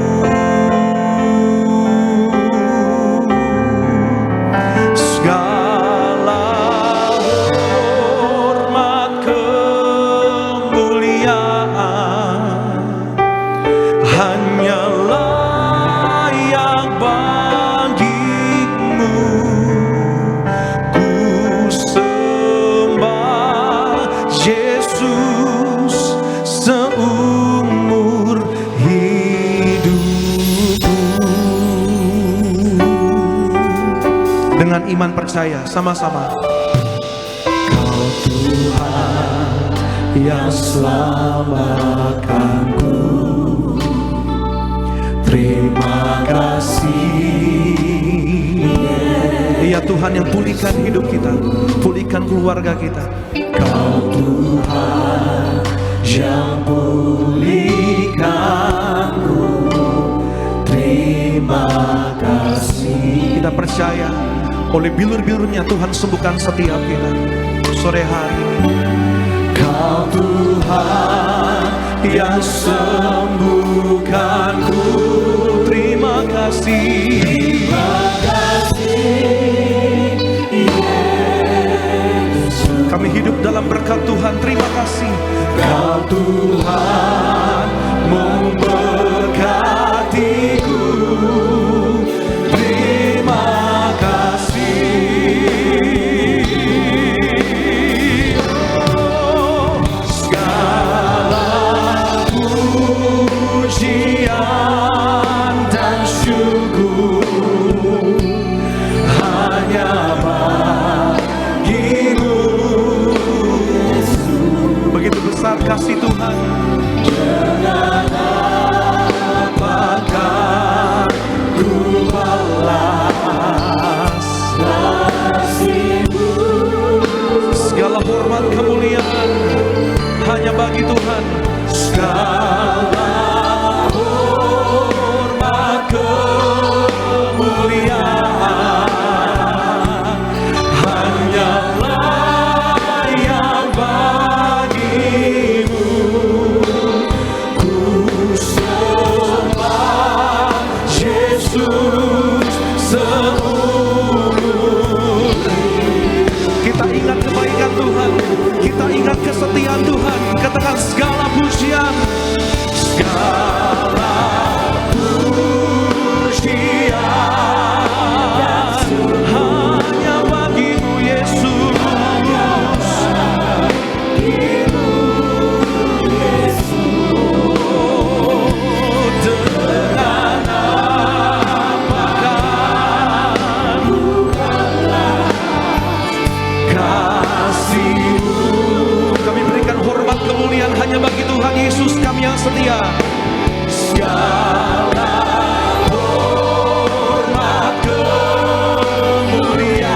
Dengan iman percaya sama-sama. Kau Tuhan yang selamatkanku. Terima kasih. Ya Tuhan yang pulihkan hidup kita, pulihkan keluarga kita. Kau Tuhan yang pulihkanku. Terima kasih. Kita percaya oleh bilur-bilurnya Tuhan sembuhkan setiap kita sore hari ini. Kau Tuhan yang sembuhkanku. Terima kasih. Terima kasih Yesus. Kami hidup dalam berkat Tuhan. Terima kasih. Kau Tuhan memberkatiku. Kasih Tuhan. Dengan apakah ku balas kasih-Mu? Segala hormat kemuliaan hanya bagi Tuhan. Segala hormat kemuliaan hanyalah yang kita ingat kesetiaan Tuhan. Katakan segala pujian, segala pujian hanya bagi-Mu Yesus. Dengan apakah kasih-Mu? Kami berikan hormat kemuliaan hanya bagi Tuhan Yesus kami yang setia. Segala hormat kemuliaan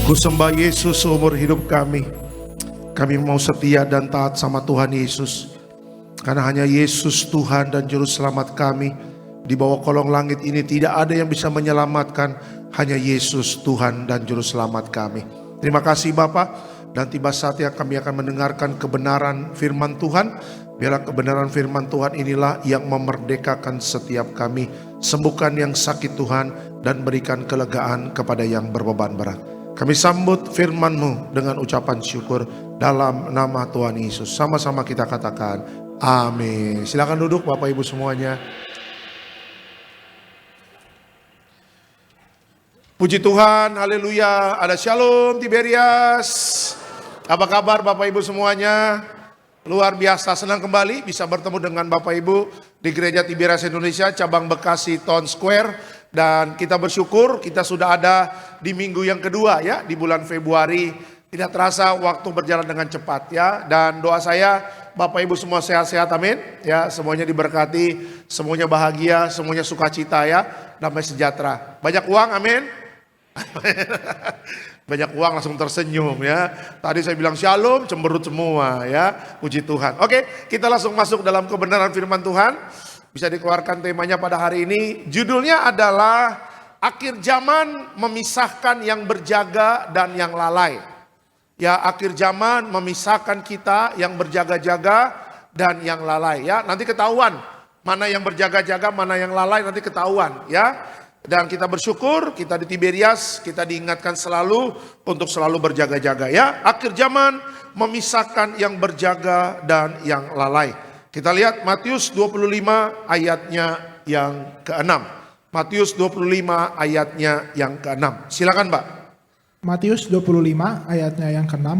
Ku sembah Yesus seumur hidup kami. Kami mau setia dan taat sama Tuhan Yesus. Karena hanya Yesus Tuhan dan Juru Selamat kami. Di bawah kolong langit ini tidak ada yang bisa menyelamatkan. Hanya Yesus Tuhan dan Juru Selamat kami. Terima kasih Bapa. Dan tiba saatnya kami akan mendengarkan kebenaran firman Tuhan. Biarlah kebenaran firman Tuhan inilah yang memerdekakan setiap kami. Sembuhkan yang sakit Tuhan dan berikan kelegaan kepada yang berbeban berat. Kami sambut firman-Mu dengan ucapan syukur dalam nama Tuhan Yesus. Sama-sama kita katakan amin. Silakan duduk Bapak Ibu semuanya. Puji Tuhan, haleluya. Ada shalom Tiberias. Apa kabar Bapak Ibu semuanya? Luar biasa, senang kembali bisa bertemu dengan Bapak Ibu di Gereja Tiberias Indonesia, cabang Bekasi Town Square. Dan kita bersyukur kita sudah ada di minggu yang kedua ya, di bulan Februari. Tidak terasa waktu berjalan dengan cepat ya. Dan doa saya Bapak Ibu semua sehat-sehat, amin. Ya, semuanya diberkati, semuanya bahagia, semuanya sukacita ya, damai sejahtera. Banyak uang, amin. Banyak uang langsung tersenyum ya. Tadi saya bilang shalom, cemberut semua ya. Puji Tuhan. Oke, kita langsung masuk dalam kebenaran firman Tuhan. Bisa dikeluarkan temanya pada hari ini. Judulnya adalah akhir zaman memisahkan yang berjaga dan yang lalai. Ya, akhir zaman memisahkan kita yang berjaga-jaga dan yang lalai ya. Nanti ketahuan mana yang berjaga-jaga, mana yang lalai, nanti ketahuan ya. Dan kita bersyukur kita di Tiberias, kita diingatkan selalu untuk selalu berjaga-jaga ya. Akhir zaman memisahkan yang berjaga dan yang lalai. Kita lihat Matius 25 ayatnya yang ke-6. Matius 25 ayatnya yang ke-6. Silakan Pak. Matius 25 ayatnya yang ke-6.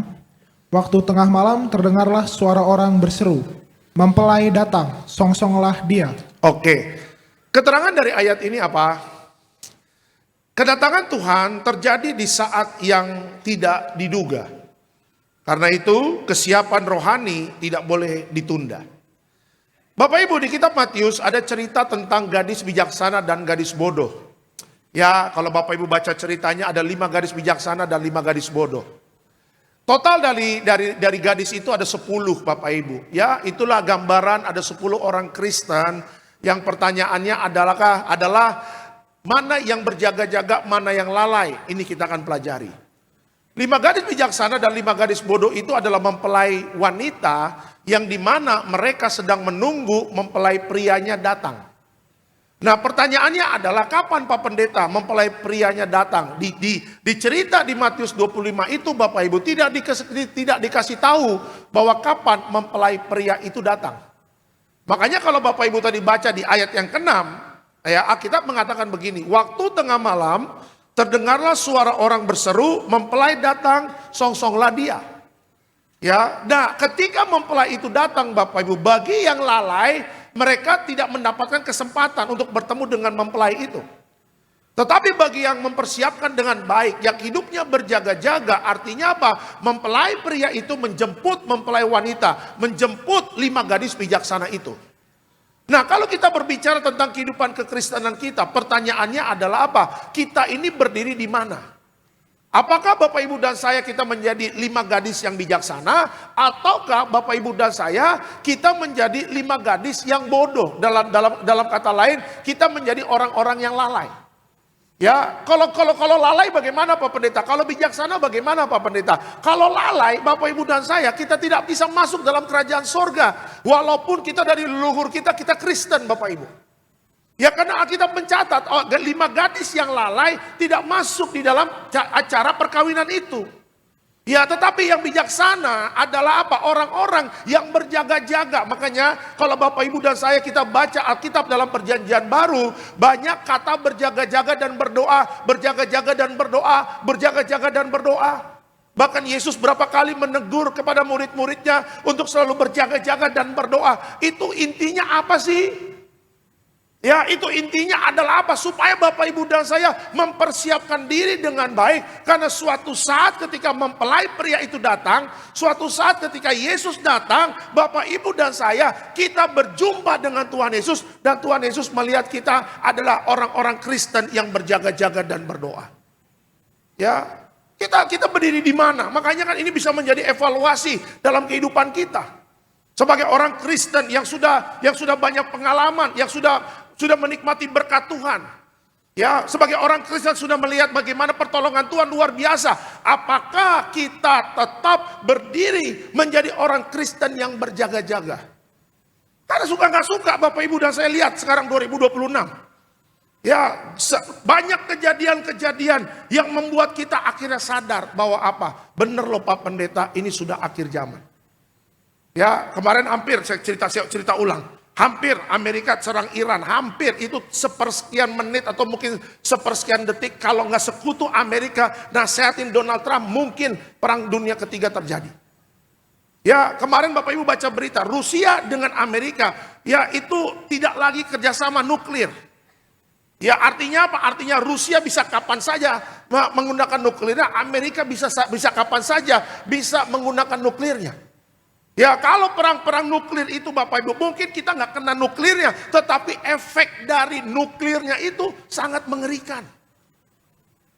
Waktu tengah malam terdengarlah suara orang berseru, "Mempelai datang, songsonglah dia." Oke. Keterangan dari ayat ini apa? Kedatangan Tuhan terjadi di saat yang tidak diduga. Karena itu kesiapan rohani tidak boleh ditunda. Bapak Ibu, di kitab Matius ada cerita tentang gadis bijaksana dan gadis bodoh. Ya, kalau Bapak Ibu baca ceritanya ada 5 gadis bijaksana dan 5 gadis bodoh. Total dari gadis itu ada 10 Bapak Ibu. Ya, itulah gambaran ada 10 orang Kristen yang pertanyaannya adalah mana yang berjaga-jaga, mana yang lalai. Ini kita akan pelajari. 5 gadis bijaksana dan 5 gadis bodoh itu adalah mempelai wanita yang dimana mereka sedang menunggu mempelai prianya datang. Nah pertanyaannya adalah kapan Pak Pendeta mempelai prianya datang? Di cerita di Matius 25 itu Bapak Ibu tidak dikasih tahu bahwa kapan mempelai pria itu datang. Makanya kalau Bapak Ibu tadi baca di ayat yang ke-6, ya Alkitab mengatakan begini, waktu tengah malam terdengarlah suara orang berseru, mempelai datang, songsonglah dia. Ya, nah ketika mempelai itu datang Bapak Ibu, bagi yang lalai mereka tidak mendapatkan kesempatan untuk bertemu dengan mempelai itu. Tetapi bagi yang mempersiapkan dengan baik, yang hidupnya berjaga-jaga, artinya apa? Mempelai pria itu menjemput mempelai wanita, menjemput 5 gadis bijaksana itu. Nah kalau kita berbicara tentang kehidupan kekristenan kita, pertanyaannya adalah apa? Kita ini berdiri di mana? Apakah Bapak Ibu dan saya kita menjadi 5 gadis yang bijaksana, ataukah Bapak Ibu dan saya kita menjadi 5 gadis yang bodoh? Dalam kata lain, kita menjadi orang-orang yang lalai. Ya, kalau lalai bagaimana Pak Pendeta? Kalau bijaksana bagaimana Pak Pendeta? Kalau lalai Bapak Ibu dan saya kita tidak bisa masuk dalam kerajaan sorga. Walaupun kita dari leluhur kita Kristen Bapak Ibu. Ya karena Alkitab mencatat 5 gadis yang lalai tidak masuk di dalam acara perkawinan itu. Ya tetapi yang bijaksana adalah apa? Orang-orang yang berjaga-jaga. Makanya kalau Bapak Ibu dan saya kita baca Alkitab dalam perjanjian baru, banyak kata berjaga-jaga dan berdoa, berjaga-jaga dan berdoa, berjaga-jaga dan berdoa. Bahkan Yesus berapa kali menegur kepada murid-muridnya untuk selalu berjaga-jaga dan berdoa. Itu intinya apa sih? Ya itu intinya adalah apa? Supaya Bapak Ibu dan saya mempersiapkan diri dengan baik. Karena suatu saat ketika mempelai pria itu datang, suatu saat ketika Yesus datang, Bapak Ibu dan saya, kita berjumpa dengan Tuhan Yesus. Dan Tuhan Yesus melihat kita adalah orang-orang Kristen yang berjaga-jaga dan berdoa. Ya, Kita berdiri di mana? Makanya kan ini bisa menjadi evaluasi dalam kehidupan kita. Sebagai orang Kristen yang sudah banyak pengalaman, yang sudah menikmati berkat Tuhan. Ya, sebagai orang Kristen sudah melihat bagaimana pertolongan Tuhan luar biasa. Apakah kita tetap berdiri menjadi orang Kristen yang berjaga-jaga? Karena suka nggak suka Bapak Ibu dan saya lihat sekarang 2026. Ya, banyak kejadian-kejadian yang membuat kita akhirnya sadar bahwa apa? Bener loh Pak Pendeta, ini sudah akhir zaman. Ya, kemarin hampir saya cerita ulang. Hampir Amerika serang Iran, hampir itu sepersekian menit atau mungkin sepersekian detik. Kalau nggak sekutu Amerika nasihatin Donald Trump, mungkin perang dunia ketiga terjadi. Ya, kemarin Bapak Ibu baca berita, Rusia dengan Amerika, ya itu tidak lagi kerjasama nuklir. Ya, artinya apa? Artinya Rusia bisa kapan saja menggunakan nuklirnya, Amerika bisa kapan saja bisa menggunakan nuklirnya. Ya, kalau perang-perang nuklir itu Bapak Ibu, mungkin kita nggak kena nuklirnya, tetapi efek dari nuklirnya itu sangat mengerikan.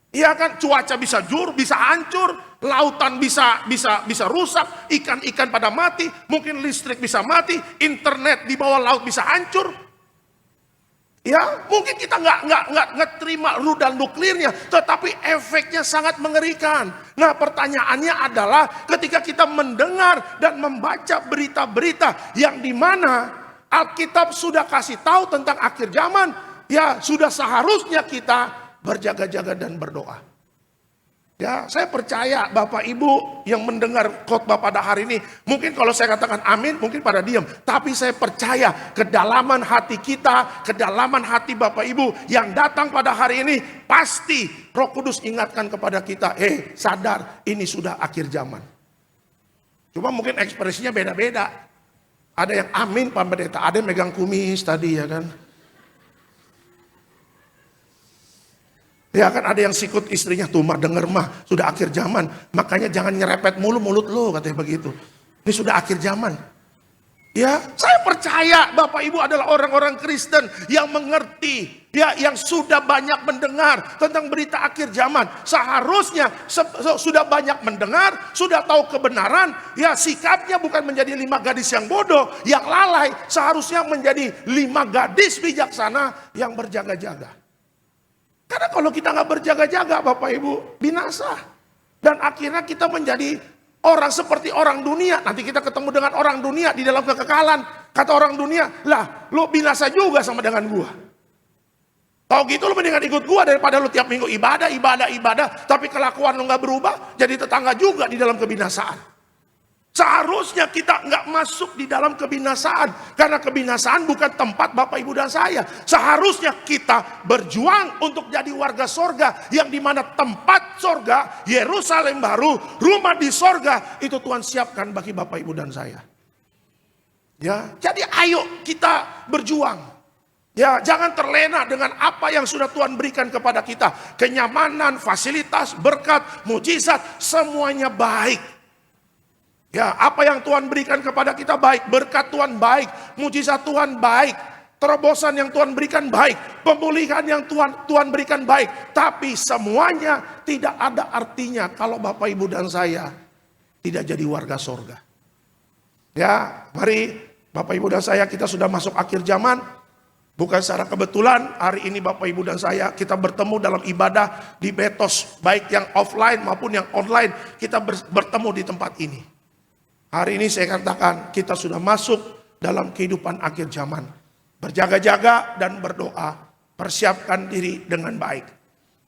Iya kan, cuaca bisa bisa hancur, lautan bisa rusak, ikan-ikan pada mati, mungkin listrik bisa mati, internet di bawah laut bisa hancur. Ya, mungkin kita nggak terima rudal nuklirnya, tetapi efeknya sangat mengerikan. Nah, pertanyaannya adalah ketika kita mendengar dan membaca berita-berita yang dimana Alkitab sudah kasih tahu tentang akhir zaman, ya sudah seharusnya kita berjaga-jaga dan berdoa. Ya, saya percaya Bapak Ibu yang mendengar khotbah pada hari ini, mungkin kalau saya katakan amin, mungkin pada diam. Tapi saya percaya kedalaman hati kita, kedalaman hati Bapak Ibu yang datang pada hari ini, pasti Roh Kudus ingatkan kepada kita, sadar ini sudah akhir zaman. Cuma mungkin ekspresinya beda-beda. Ada yang amin Pak Pendeta, ada yang megang kumis tadi ya kan. Ya kan, ada yang sikut istrinya, tuh mah denger mah sudah akhir zaman, makanya jangan nyerepet mulu mulut lo, katanya begitu. Ini sudah akhir zaman. Ya, saya percaya Bapak Ibu adalah orang-orang Kristen yang mengerti, ya, yang sudah banyak mendengar tentang berita akhir zaman. Seharusnya sudah banyak mendengar, sudah tahu kebenaran, ya sikapnya bukan menjadi 5 gadis yang bodoh, yang lalai, seharusnya menjadi 5 gadis bijaksana yang berjaga-jaga. Karena kalau kita nggak berjaga-jaga Bapak Ibu, binasa. Dan akhirnya kita menjadi orang seperti orang dunia. Nanti kita ketemu dengan orang dunia di dalam kekekalan. Kata orang dunia, lah lu binasa juga sama dengan gua. Kalau gitu lu mendingan ikut gua daripada lu tiap minggu ibadah. Tapi kelakuan lu nggak berubah, jadi tetangga juga di dalam kebinasaan. Seharusnya kita nggak masuk di dalam kebinasaan. Karena kebinasaan bukan tempat Bapak Ibu dan saya. Seharusnya kita berjuang untuk jadi warga sorga. Yang dimana tempat sorga, Yerusalem baru, rumah di sorga, itu Tuhan siapkan bagi Bapak Ibu dan saya. Ya, jadi ayo kita berjuang. Ya, jangan terlena dengan apa yang sudah Tuhan berikan kepada kita. Kenyamanan, fasilitas, berkat, mujizat, semuanya baik. Ya, apa yang Tuhan berikan kepada kita baik, berkat Tuhan baik, mujizat Tuhan baik, terobosan yang Tuhan berikan baik, pemulihan yang Tuhan berikan baik. Tapi semuanya tidak ada artinya kalau Bapak Ibu dan saya tidak jadi warga sorga. Ya, mari Bapak Ibu dan saya, kita sudah masuk akhir zaman. Bukan secara kebetulan hari ini Bapak Ibu dan saya kita bertemu dalam ibadah di Betos, baik yang offline maupun yang online, kita bertemu di tempat ini. Hari ini saya katakan kita sudah masuk dalam kehidupan akhir zaman. Berjaga-jaga dan berdoa. Persiapkan diri dengan baik.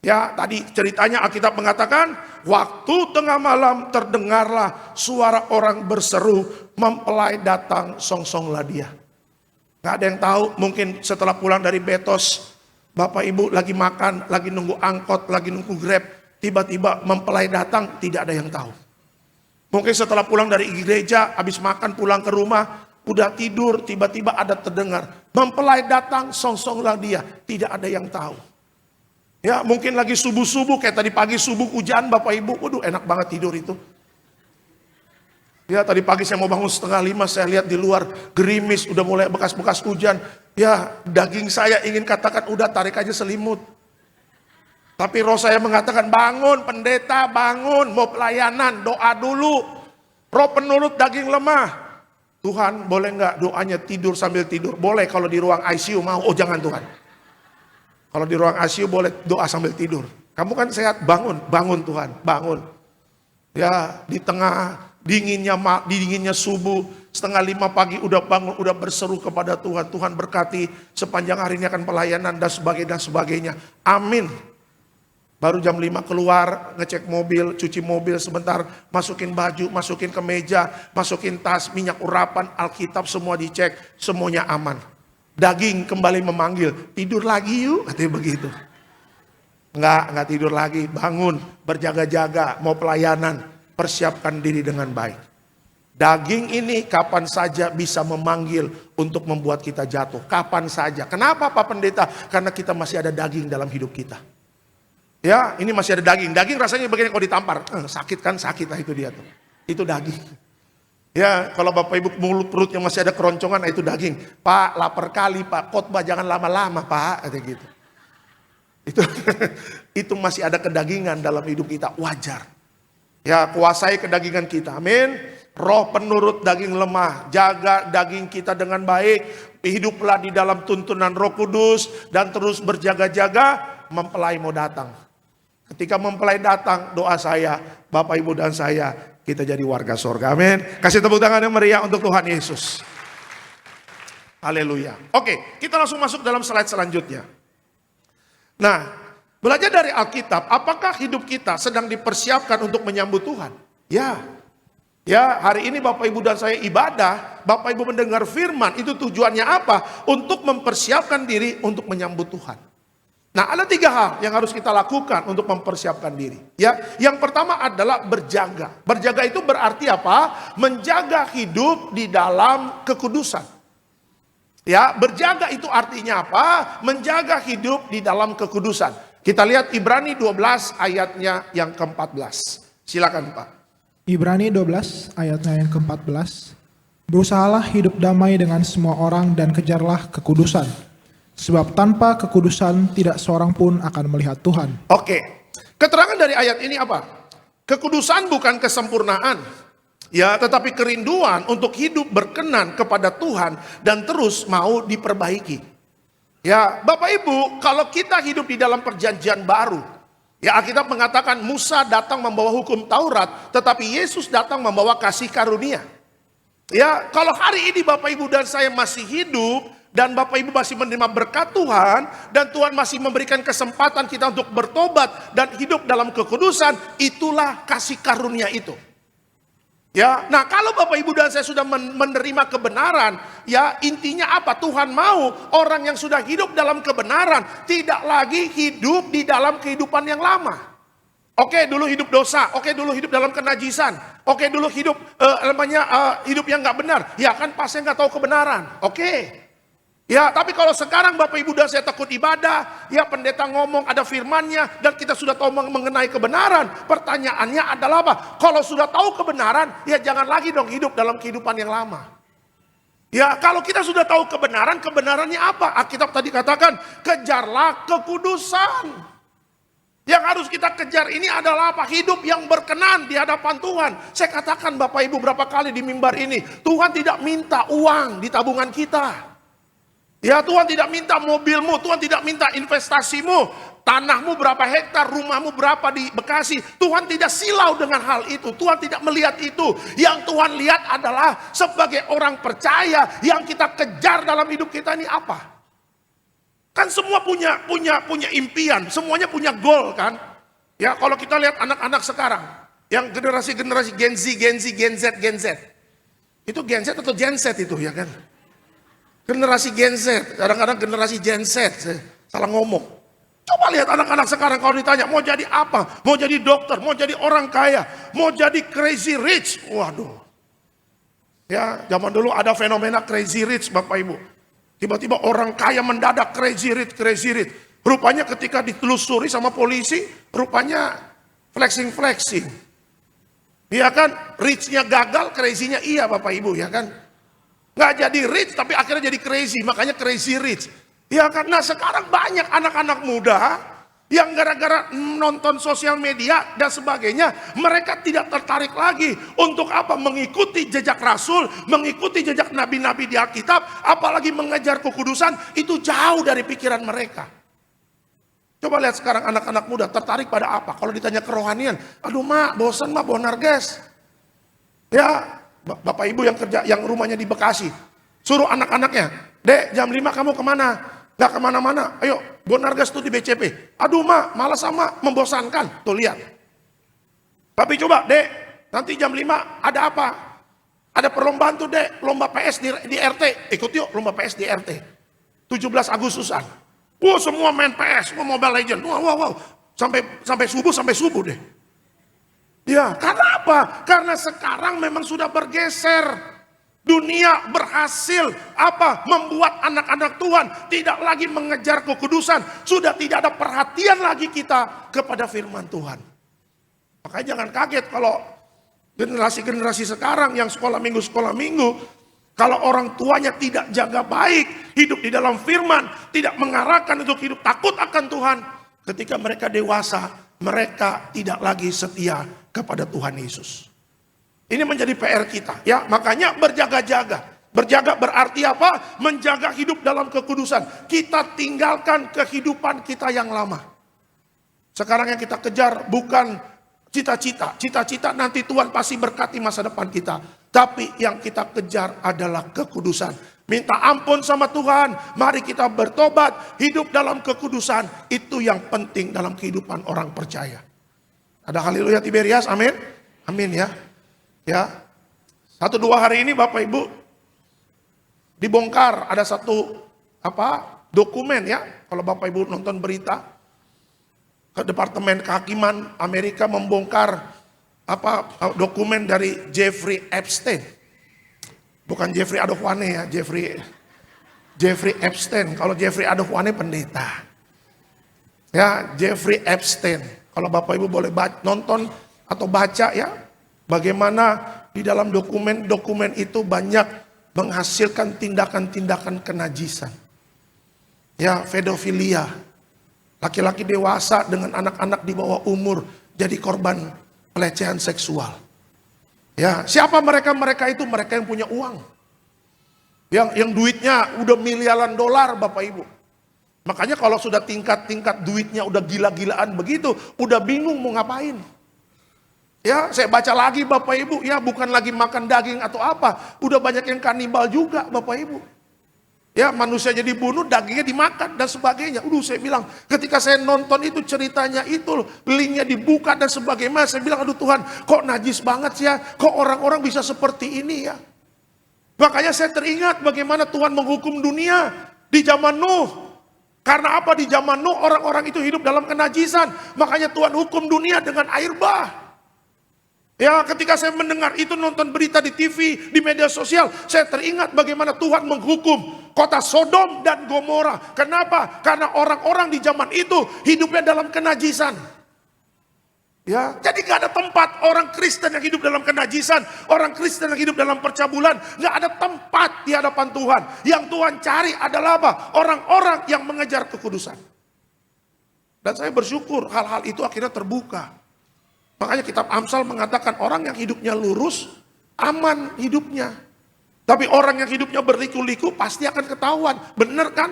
Ya, tadi ceritanya Alkitab mengatakan, waktu tengah malam terdengarlah suara orang berseru, mempelai datang, songsonglah dia. Gak ada yang tahu, mungkin setelah pulang dari Betos, Bapak Ibu lagi makan, lagi nunggu angkot, lagi nunggu Grab, tiba-tiba mempelai datang, tidak ada yang tahu. Mungkin setelah pulang dari gereja, habis makan pulang ke rumah, udah tidur, tiba-tiba ada terdengar, mempelai datang, songsonglah dia. Tidak ada yang tahu. Ya, mungkin lagi subuh-subuh, kayak tadi pagi subuh hujan Bapak Ibu, waduh enak banget tidur itu. Ya, tadi pagi saya mau bangun 4:30, saya lihat di luar gerimis, udah mulai bekas-bekas hujan. Ya, daging saya ingin katakan, udah tarik aja selimut. Tapi roh saya mengatakan, bangun pendeta, bangun, mau pelayanan, doa dulu. Roh penurut daging lemah. Tuhan boleh nggak doanya tidur sambil tidur? Boleh kalau di ruang ICU mau. Oh jangan Tuhan. Kalau di ruang ICU boleh doa sambil tidur. Kamu kan sehat, bangun, bangun Tuhan, bangun. Ya di tengah dinginnya subuh, 4:30 pagi udah bangun, udah berseru kepada Tuhan. Tuhan berkati sepanjang hari ini akan pelayanan dan sebagainya. Amin. Baru jam 5 keluar, ngecek mobil, cuci mobil sebentar, masukin baju, masukin kemeja, masukin tas, minyak urapan, Alkitab semua dicek, semuanya aman. Daging kembali memanggil, tidur lagi yuk, katanya begitu. Enggak tidur lagi, bangun, berjaga-jaga, mau pelayanan, persiapkan diri dengan baik. Daging ini kapan saja bisa memanggil untuk membuat kita jatuh, kapan saja. Kenapa Pak Pendeta? Karena kita masih ada daging dalam hidup kita. Ya, ini masih ada daging. Daging rasanya begini kalau ditampar. Sakit kan? Sakit lah itu dia tuh. Itu daging. Ya, kalau Bapak Ibu mulut perutnya masih ada keroncongan, itu daging. Pak, lapar kali Pak, khotbah jangan lama-lama Pak, kayak gitu. Itu masih ada kedagingan dalam hidup kita, wajar. Ya, kuasai kedagingan kita. Amin. Roh penurut daging lemah, jaga daging kita dengan baik. Hiduplah di dalam tuntunan Roh Kudus dan terus berjaga-jaga. Mempelai mau datang. Ketika mempelai datang, doa saya, Bapak Ibu dan saya, kita jadi warga surga. Amin. Kasih tepuk tangan yang meriah untuk Tuhan Yesus. Haleluya. Oke, kita langsung masuk dalam slide selanjutnya. Nah, belajar dari Alkitab, apakah hidup kita sedang dipersiapkan untuk menyambut Tuhan? Ya, hari ini Bapak Ibu dan saya ibadah, Bapak Ibu mendengar firman, itu tujuannya apa? Untuk mempersiapkan diri untuk menyambut Tuhan. Nah, ada 3 hal yang harus kita lakukan untuk mempersiapkan diri. Ya, yang pertama adalah berjaga. Berjaga itu berarti apa? Menjaga hidup di dalam kekudusan. Ya, berjaga itu artinya apa? Menjaga hidup di dalam kekudusan. Kita lihat Ibrani 12 ayatnya yang ke-14. Silakan Pak. Ibrani 12 ayatnya yang ke-14. Berusahalah hidup damai dengan semua orang dan kejarlah kekudusan. Sebab tanpa kekudusan tidak seorang pun akan melihat Tuhan. Oke. Keterangan dari ayat ini apa? Kekudusan bukan kesempurnaan. Ya, tetapi kerinduan untuk hidup berkenan kepada Tuhan dan terus mau diperbaiki. Ya, Bapak Ibu, kalau kita hidup di dalam perjanjian baru, ya Alkitab mengatakan Musa datang membawa hukum Taurat, tetapi Yesus datang membawa kasih karunia. Ya, kalau hari ini Bapak Ibu dan saya masih hidup, dan Bapak Ibu masih menerima berkat Tuhan, dan Tuhan masih memberikan kesempatan kita untuk bertobat dan hidup dalam kekudusan, itulah kasih karunia itu. Ya, nah kalau Bapak Ibu dan saya sudah menerima kebenaran, ya intinya apa? Tuhan mau orang yang sudah hidup dalam kebenaran tidak lagi hidup di dalam kehidupan yang lama. Oke, dulu hidup dosa, oke dulu hidup dalam kenajisan, oke dulu hidup hidup yang nggak benar. Ya kan pasti nggak tahu kebenaran. Oke. Ya, tapi kalau sekarang Bapak Ibu dan saya takut ibadah, ya pendeta ngomong ada firmannya dan kita sudah tahu mengenai kebenaran. Pertanyaannya adalah apa? Kalau sudah tahu kebenaran, ya jangan lagi dong hidup dalam kehidupan yang lama. Ya, kalau kita sudah tahu kebenaran, kebenarannya apa? Alkitab tadi katakan, kejarlah kekudusan. Yang harus kita kejar ini adalah apa? Hidup yang berkenan di hadapan Tuhan. Saya katakan Bapak Ibu berapa kali di mimbar ini, Tuhan tidak minta uang di tabungan kita. Ya, Tuhan tidak minta mobilmu, Tuhan tidak minta investasimu, tanahmu berapa hektar, rumahmu berapa di Bekasi. Tuhan tidak silau dengan hal itu, Tuhan tidak melihat itu. Yang Tuhan lihat adalah sebagai orang percaya yang kita kejar dalam hidup kita ini apa? Kan semua punya impian, semuanya punya goal kan? Ya, kalau kita lihat anak-anak sekarang, yang generasi Gen Z. Itu Gen Z atau Gen Z itu ya kan? Generasi Gen Z, kadang-kadang generasi Gen Z, salah ngomong. Coba lihat anak-anak sekarang kalau ditanya, mau jadi apa? Mau jadi dokter, mau jadi orang kaya, mau jadi crazy rich. Waduh. Ya, zaman dulu ada fenomena crazy rich Bapak Ibu. Tiba-tiba orang kaya mendadak crazy rich. Rupanya ketika ditelusuri sama polisi, rupanya flexing. Iya kan, rich-nya gagal, crazy-nya iya Bapak Ibu ya kan. Nggak jadi rich tapi akhirnya jadi crazy, makanya crazy rich. Ya karena sekarang banyak anak-anak muda Yang gara-gara nonton sosial media dan sebagainya, mereka tidak tertarik lagi untuk apa? Mengikuti jejak Rasul, mengikuti jejak nabi-nabi di Alkitab, apalagi mengejar kekudusan, itu jauh dari pikiran mereka. Coba lihat sekarang anak-anak muda tertarik pada apa? Kalau ditanya kerohanian, aduh mak, bosan mak, bonar guys. Ya, bapak ibu yang kerja, yang rumahnya di Bekasi, suruh anak-anaknya, dek jam 5 kamu kemana? Gak kemana-mana, ayo Bonargas tuh di BCP. Aduh mak, malas sama, membosankan. Tuh lihat. Tapi coba dek, nanti jam 5 ada apa? Ada perlombaan tuh dek, lomba PS di RT. Ikut yuk lomba PS di RT. 17 Agustusan. Wah semua main PS, semua Mobile Legends. Wow. Sampai subuh deh. Ya, karena apa? Karena sekarang memang sudah bergeser. Dunia berhasil apa? Membuat anak-anak Tuhan tidak lagi mengejar kekudusan. Sudah tidak ada perhatian lagi kita kepada firman Tuhan. Makanya jangan kaget kalau generasi-generasi sekarang yang sekolah minggu, kalau orang tuanya tidak jaga baik, hidup di dalam firman, tidak mengarahkan untuk hidup takut akan Tuhan. Ketika mereka dewasa, mereka tidak lagi setia kepada Tuhan Yesus. Ini menjadi PR kita, ya. Makanya berjaga-jaga. Berjaga berarti apa? Menjaga hidup dalam kekudusan. Kita tinggalkan kehidupan kita yang lama. Sekarang yang kita kejar bukan cita-cita. Cita-cita nanti Tuhan pasti berkati masa depan kita. Tapi yang kita kejar adalah kekudusan. Minta ampun sama Tuhan. Mari kita bertobat. Hidup dalam kekudusan. Itu yang penting dalam kehidupan orang percaya. Ada haleluya Tiberias, amin. Amin ya. Ya, 1-2 hari ini Bapak Ibu dibongkar ada satu dokumen ya. Kalau Bapak Ibu nonton berita, ke Departemen Kehakiman Amerika membongkar dokumen dari Jeffrey Epstein. Bukan Jeffrey Adolfwane ya, Jeffrey Epstein. Kalau Jeffrey Adolfwane pendeta. Ya, Jeffrey Epstein. Kalau Bapak Ibu boleh nonton atau baca ya. Bagaimana di dalam dokumen itu banyak menghasilkan tindakan-tindakan kenajisan. Ya, pedofilia. Laki-laki dewasa dengan anak-anak di bawah umur jadi korban pelecehan seksual. Ya, siapa mereka? Mereka itu mereka yang punya uang. Yang duitnya udah miliaran dolar Bapak Ibu. Makanya kalau sudah tingkat-tingkat duitnya udah gila-gilaan begitu, udah bingung mau ngapain. Ya, saya baca lagi Bapak Ibu, ya bukan lagi makan daging atau apa. Udah banyak yang kanibal juga Bapak Ibu. Ya, manusia jadi bunuh, dagingnya dimakan dan sebagainya. Saya bilang, ketika saya nonton itu ceritanya itu, linknya dibuka dan sebagainya. Saya bilang, aduh Tuhan, kok najis banget sih ya. Kok orang-orang bisa seperti ini ya. Makanya saya teringat bagaimana Tuhan menghukum dunia di zaman Nuh. Karena apa? Di zaman Nuh orang-orang itu hidup dalam kenajisan. Makanya Tuhan hukum dunia dengan air bah. Ya, ketika saya mendengar itu, nonton berita di TV, di media sosial, saya teringat bagaimana Tuhan menghukum kota Sodom dan Gomora. Kenapa? Karena orang-orang di zaman itu hidupnya dalam kenajisan. Ya, jadi gak ada tempat orang Kristen yang hidup dalam kenajisan, orang Kristen yang hidup dalam percabulan, gak ada tempat di hadapan Tuhan. Yang Tuhan cari adalah apa? Orang-orang yang mengejar kekudusan. Dan saya bersyukur hal-hal itu akhirnya terbuka. Makanya kitab Amsal mengatakan orang yang hidupnya lurus, aman hidupnya. Tapi orang yang hidupnya berliku-liku pasti akan ketahuan. Benar kan?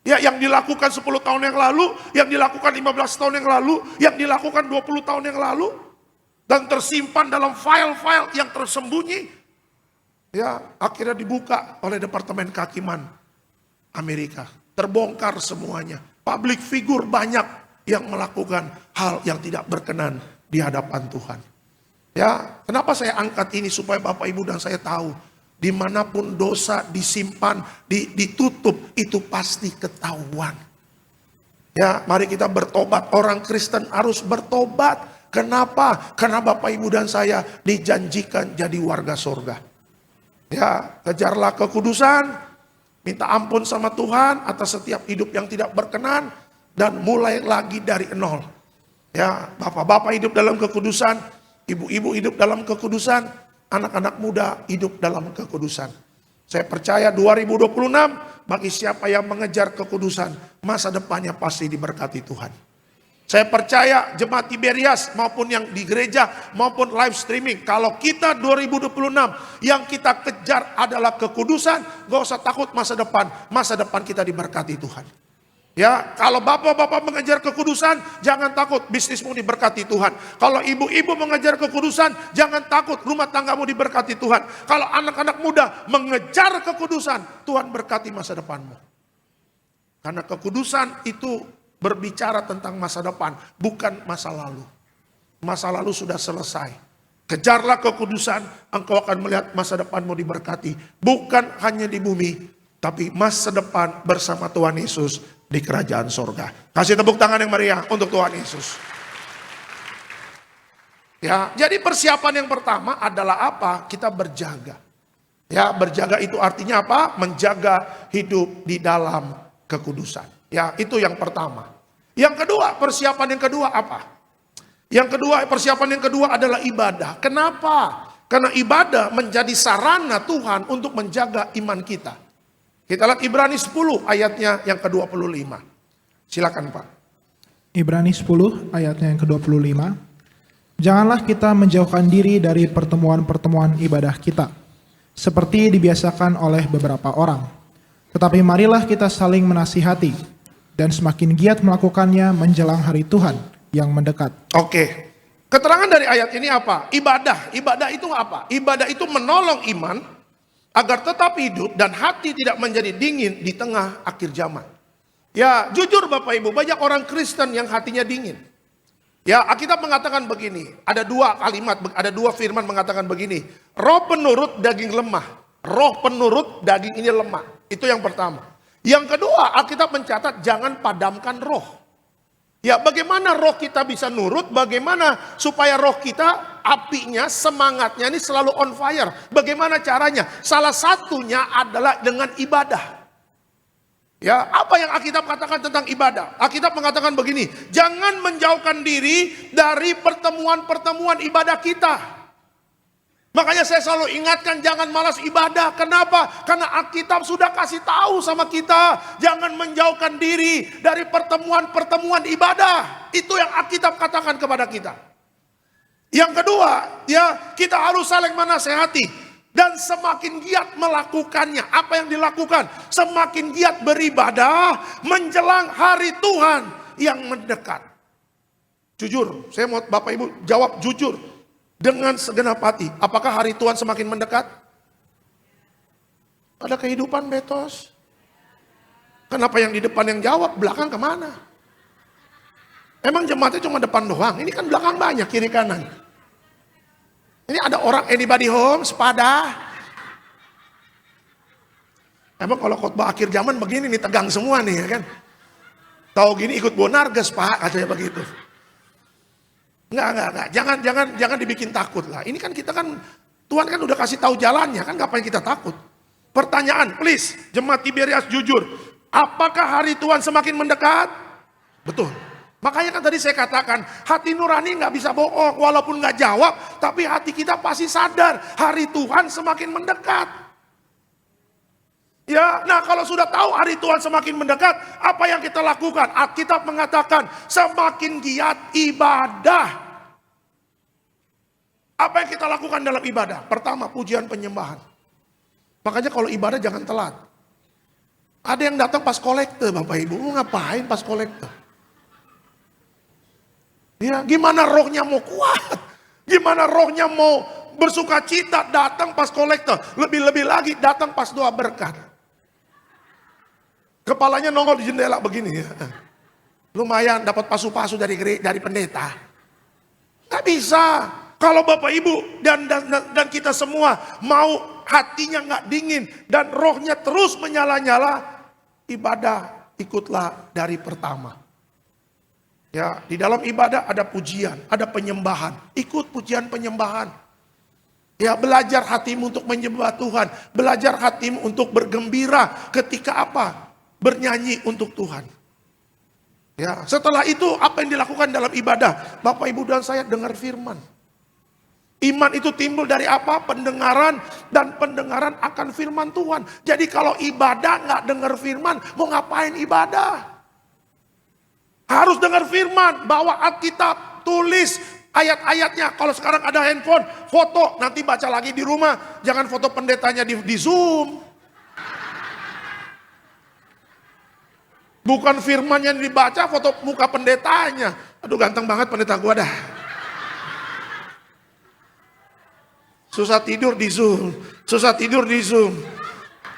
Ya, yang dilakukan 10 tahun yang lalu, yang dilakukan 15 tahun yang lalu, yang dilakukan 20 tahun yang lalu. Dan tersimpan dalam file-file yang tersembunyi. Ya, akhirnya dibuka oleh Departemen Kehakiman Amerika. Terbongkar semuanya. Public figure banyak yang melakukan hal yang tidak berkenan di hadapan Tuhan. Ya, kenapa saya angkat ini supaya Bapak Ibu dan saya tahu, dimanapun dosa disimpan, ditutup, itu pasti ketahuan. Ya, mari kita bertobat. Orang Kristen harus bertobat. Kenapa? Karena Bapak Ibu dan saya dijanjikan jadi warga surga. Ya, kejarlah kekudusan, minta ampun sama Tuhan atas setiap hidup yang tidak berkenan, dan mulai lagi dari nol. Ya, bapak-bapak hidup dalam kekudusan, ibu-ibu hidup dalam kekudusan, anak-anak muda hidup dalam kekudusan. Saya percaya 2026 bagi siapa yang mengejar kekudusan, masa depannya pasti diberkati Tuhan. Saya percaya jemaat Tiberias maupun yang di gereja maupun live streaming, kalau kita 2026 yang kita kejar adalah kekudusan, gak usah takut masa depan kita diberkati Tuhan. Ya, kalau bapak-bapak mengejar kekudusan, jangan takut, bisnismu diberkati Tuhan. Kalau ibu-ibu mengejar kekudusan, jangan takut, rumah tanggamu diberkati Tuhan. Kalau anak-anak muda mengejar kekudusan, Tuhan berkati masa depanmu. Karena kekudusan itu berbicara tentang masa depan, bukan masa lalu. Masa lalu sudah selesai. Kejarlah kekudusan, engkau akan melihat masa depanmu diberkati. Bukan hanya di bumi, tapi masa depan bersama Tuhan Yesus di kerajaan sorga. Kasih tepuk tangan yang meriah untuk Tuhan Yesus. Ya, jadi persiapan yang pertama adalah apa? Kita berjaga. Ya, berjaga itu artinya apa? Menjaga hidup di dalam kekudusan. Ya, itu yang pertama. Yang kedua, persiapan yang kedua apa? Persiapan yang kedua adalah ibadah. Kenapa? Karena ibadah menjadi sarana Tuhan untuk menjaga iman kita. Kita lihat Ibrani 10 ayatnya yang ke-25. Silakan Pak. Ibrani 10 ayatnya yang ke-25. Janganlah kita menjauhkan diri dari pertemuan-pertemuan ibadah kita, seperti dibiasakan oleh beberapa orang. Tetapi marilah kita saling menasihati, dan semakin giat melakukannya menjelang hari Tuhan yang mendekat. Oke. Keterangan dari ayat ini apa? Ibadah. Ibadah itu apa? Ibadah itu menolong iman agar tetap hidup dan hati tidak menjadi dingin di tengah akhir zaman. Ya, jujur Bapak Ibu, banyak orang Kristen yang hatinya dingin. Ya, Alkitab mengatakan begini, ada dua kalimat, ada dua firman mengatakan begini. Roh penurut, daging lemah. Roh penurut, daging ini lemah. Itu yang pertama. Yang kedua, Alkitab mencatat jangan padamkan roh. Ya, bagaimana roh kita bisa nurut? Bagaimana supaya roh kita apinya, semangatnya ini selalu on fire? Bagaimana caranya? Salah satunya adalah dengan ibadah. Ya, apa yang Alkitab katakan tentang ibadah? Alkitab mengatakan begini, jangan menjauhkan diri dari pertemuan-pertemuan ibadah kita. Makanya saya selalu ingatkan jangan malas ibadah. Kenapa? Karena Alkitab sudah kasih tahu sama kita, jangan menjauhkan diri dari pertemuan-pertemuan ibadah. Itu yang Alkitab katakan kepada kita. Yang kedua, ya, kita harus saling menasehati. Dan semakin giat melakukannya. Apa yang dilakukan? Semakin giat beribadah menjelang hari Tuhan yang mendekat. Jujur, saya mau Bapak Ibu jawab jujur. Dengan segenap hati, apakah hari Tuhan semakin mendekat? Ada kehidupan betos. Kenapa yang di depan yang jawab, belakang kemana? Emang jemaatnya cuma depan doang? Ini kan belakang banyak, kiri kanan. Ini ada orang anybody home, sepada. Emang kalau khotbah akhir zaman begini nih, tegang semua nih ya kan. Tahu gini ikut bonarges Pak, katanya begitu. Enggak. Jangan dibikin takut lah. Ini kan kita kan, Tuhan kan udah kasih tahu jalannya, kan ngapain kita takut? Pertanyaan, please, jemaat Tiberias jujur. Apakah hari Tuhan semakin mendekat? Betul. Makanya kan tadi saya katakan, hati nurani nggak bisa bohong, walaupun nggak jawab, tapi hati kita pasti sadar, hari Tuhan semakin mendekat. Ya, nah kalau sudah tahu hari Tuhan semakin mendekat, apa yang kita lakukan? Alkitab mengatakan, semakin giat ibadah. Apa yang kita lakukan dalam ibadah? Pertama, pujian penyembahan. Makanya kalau ibadah jangan telat. Ada yang datang pas kolekte, Bapak Ibu, ngapain pas kolekte? Ya, gimana rohnya mau kuat? Gimana rohnya mau bersuka cita datang pas kolektor? Lebih-lebih lagi datang pas doa berkat. Kepalanya nongol di jendela begini ya. Lumayan dapat pasu-pasu dari pendeta. Gak bisa. Kalau Bapak Ibu dan kita semua mau hatinya gak dingin dan rohnya terus menyala-nyala, ibadah ikutlah dari pertama. Ya, di dalam ibadah ada pujian, ada penyembahan. Ikut pujian penyembahan. Ya, belajar hatimu untuk menyembah Tuhan. Belajar hatimu untuk bergembira ketika apa? Bernyanyi untuk Tuhan. Ya, setelah itu apa yang dilakukan dalam ibadah? Bapak, Ibu dan saya dengar firman. Iman itu timbul dari apa? Pendengaran, dan pendengaran akan firman Tuhan. Jadi kalau ibadah nggak dengar firman, mau ngapain ibadah? Harus dengar firman, bawa Alkitab, tulis ayat-ayatnya. Kalau sekarang ada handphone, foto, nanti baca lagi di rumah. Jangan foto pendetanya di Zoom. Bukan firman yang dibaca, foto muka pendetanya. Aduh, ganteng banget pendeta gua dah. Susah tidur di Zoom. Susah tidur di Zoom.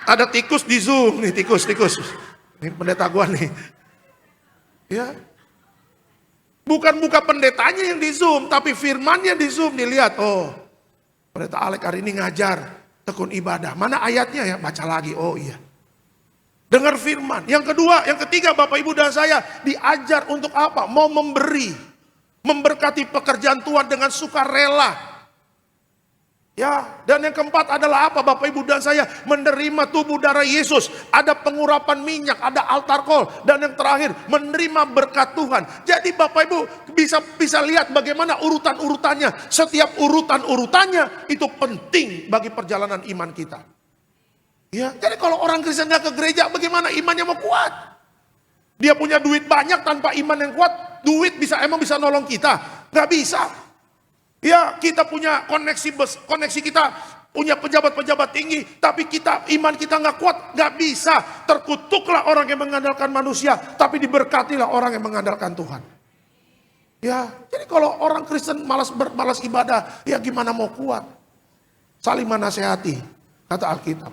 Ada tikus di Zoom. Nih tikus. Ini pendeta gua nih. Ya. Bukan muka pendetanya yang di Zoom, tapi firmannya di Zoom. Dilihat, oh pendeta Alek hari ini ngajar tekun ibadah. Mana ayatnya ya? Baca lagi, oh iya. Dengar firman. Yang kedua, yang ketiga, Bapak Ibu dan saya diajar untuk apa? Mau memberi. Memberkati pekerjaan Tuhan dengan sukarela. Ya, dan yang keempat adalah apa Bapak Ibu dan saya? Menerima tubuh darah Yesus. Ada pengurapan minyak, ada altar call. Dan yang terakhir, menerima berkat Tuhan. Jadi Bapak Ibu bisa lihat bagaimana urutan-urutannya. Setiap urutan-urutannya itu penting bagi perjalanan iman kita. Ya, jadi kalau orang Kristen gak ke gereja, bagaimana imannya mau kuat? Dia punya duit banyak tanpa iman yang kuat. Duit emang bisa nolong kita? Gak bisa. Ya, kita punya koneksi kita punya pejabat-pejabat tinggi, tapi iman kita nggak kuat, nggak bisa. Terkutuklah orang yang mengandalkan manusia, tapi diberkatilah orang yang mengandalkan Tuhan. Ya, jadi kalau orang Kristen malas ibadah, ya gimana mau kuat? Saling menasehati, kata Alkitab.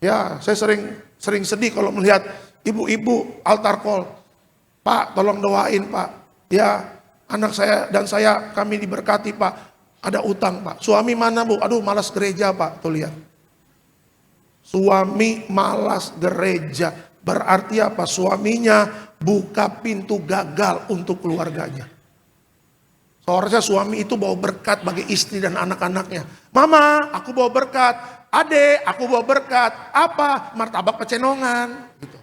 Ya, saya sering sedih kalau melihat ibu-ibu altar call. Pak, tolong doain Pak. Ya, anak saya dan kami diberkati Pak. Ada utang Pak. Suami mana Bu? Aduh malas gereja Pak. Tuh lihat. Suami malas gereja. Berarti apa? Suaminya buka pintu gagal untuk keluarganya. Seharusnya suami itu bawa berkat bagi istri dan anak-anaknya. Mama, aku bawa berkat. Adek, aku bawa berkat. Apa? Martabak pecenongan. Gitu.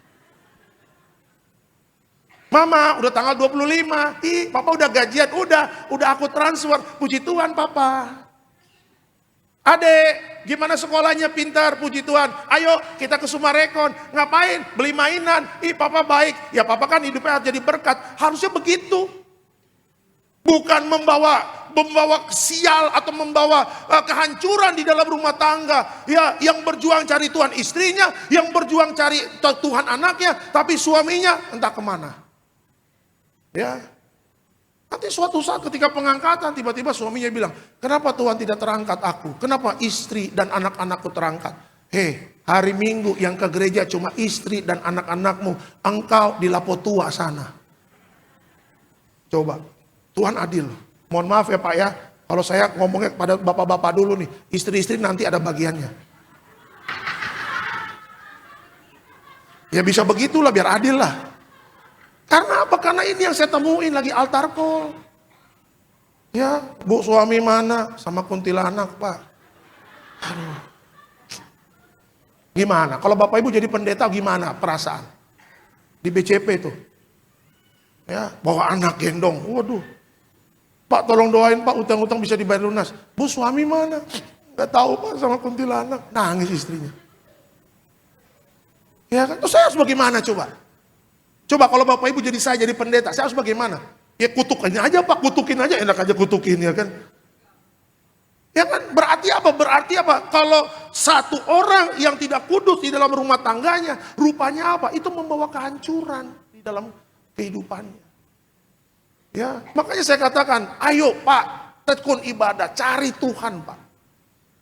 Mama, udah tanggal 25. Ih, Papa udah gajian. Udah aku transfer. Puji Tuhan, Papa. Adek, gimana sekolahnya pintar? Puji Tuhan. Ayo, kita ke Sumarekon. Ngapain? Beli mainan. Ih, Papa baik. Ya, Papa kan hidupnya harus jadi berkat. Harusnya begitu. Bukan membawa sial atau membawa kehancuran di dalam rumah tangga. Ya, yang berjuang cari Tuhan istrinya, yang berjuang cari Tuhan anaknya, tapi suaminya entah kemana. Ya, nanti suatu saat ketika pengangkatan tiba-tiba suaminya bilang, kenapa Tuhan tidak terangkat aku? Kenapa istri dan anak-anakku terangkat? Hei, hari Minggu yang ke gereja cuma istri dan anak-anakmu, engkau di Lapo Tua sana. Coba, Tuhan adil. Mohon maaf ya Pak ya, kalau saya ngomongnya pada bapak-bapak dulu nih, istri-istri nanti ada bagiannya. Ya bisa begitulah biar adil lah. Karena apa? Karena ini yang saya temuin lagi altar call. Ya, Bu suami mana? Sama kuntilanak Pak. Aduh. Gimana? Kalau Bapak Ibu jadi pendeta gimana perasaan? Di BCP itu. Ya, bawa anak gendong. Waduh. Pak tolong doain Pak, utang-utang bisa dibayar lunas. Bu suami mana? Gak tahu Pak, sama kuntilanak. Nangis istrinya. Ya kan? Terus saya harus bagaimana coba? Coba kalau Bapak Ibu jadi saya jadi pendeta, saya harus bagaimana? Ya kutukannya aja Pak, kutukin aja, enak aja kutukin ya kan. Ya kan, berarti apa? Berarti apa? Kalau satu orang yang tidak kudus di dalam rumah tangganya, rupanya apa? Itu membawa kehancuran di dalam kehidupannya. Ya, makanya saya katakan, ayo Pak, tekun ibadah, cari Tuhan Pak.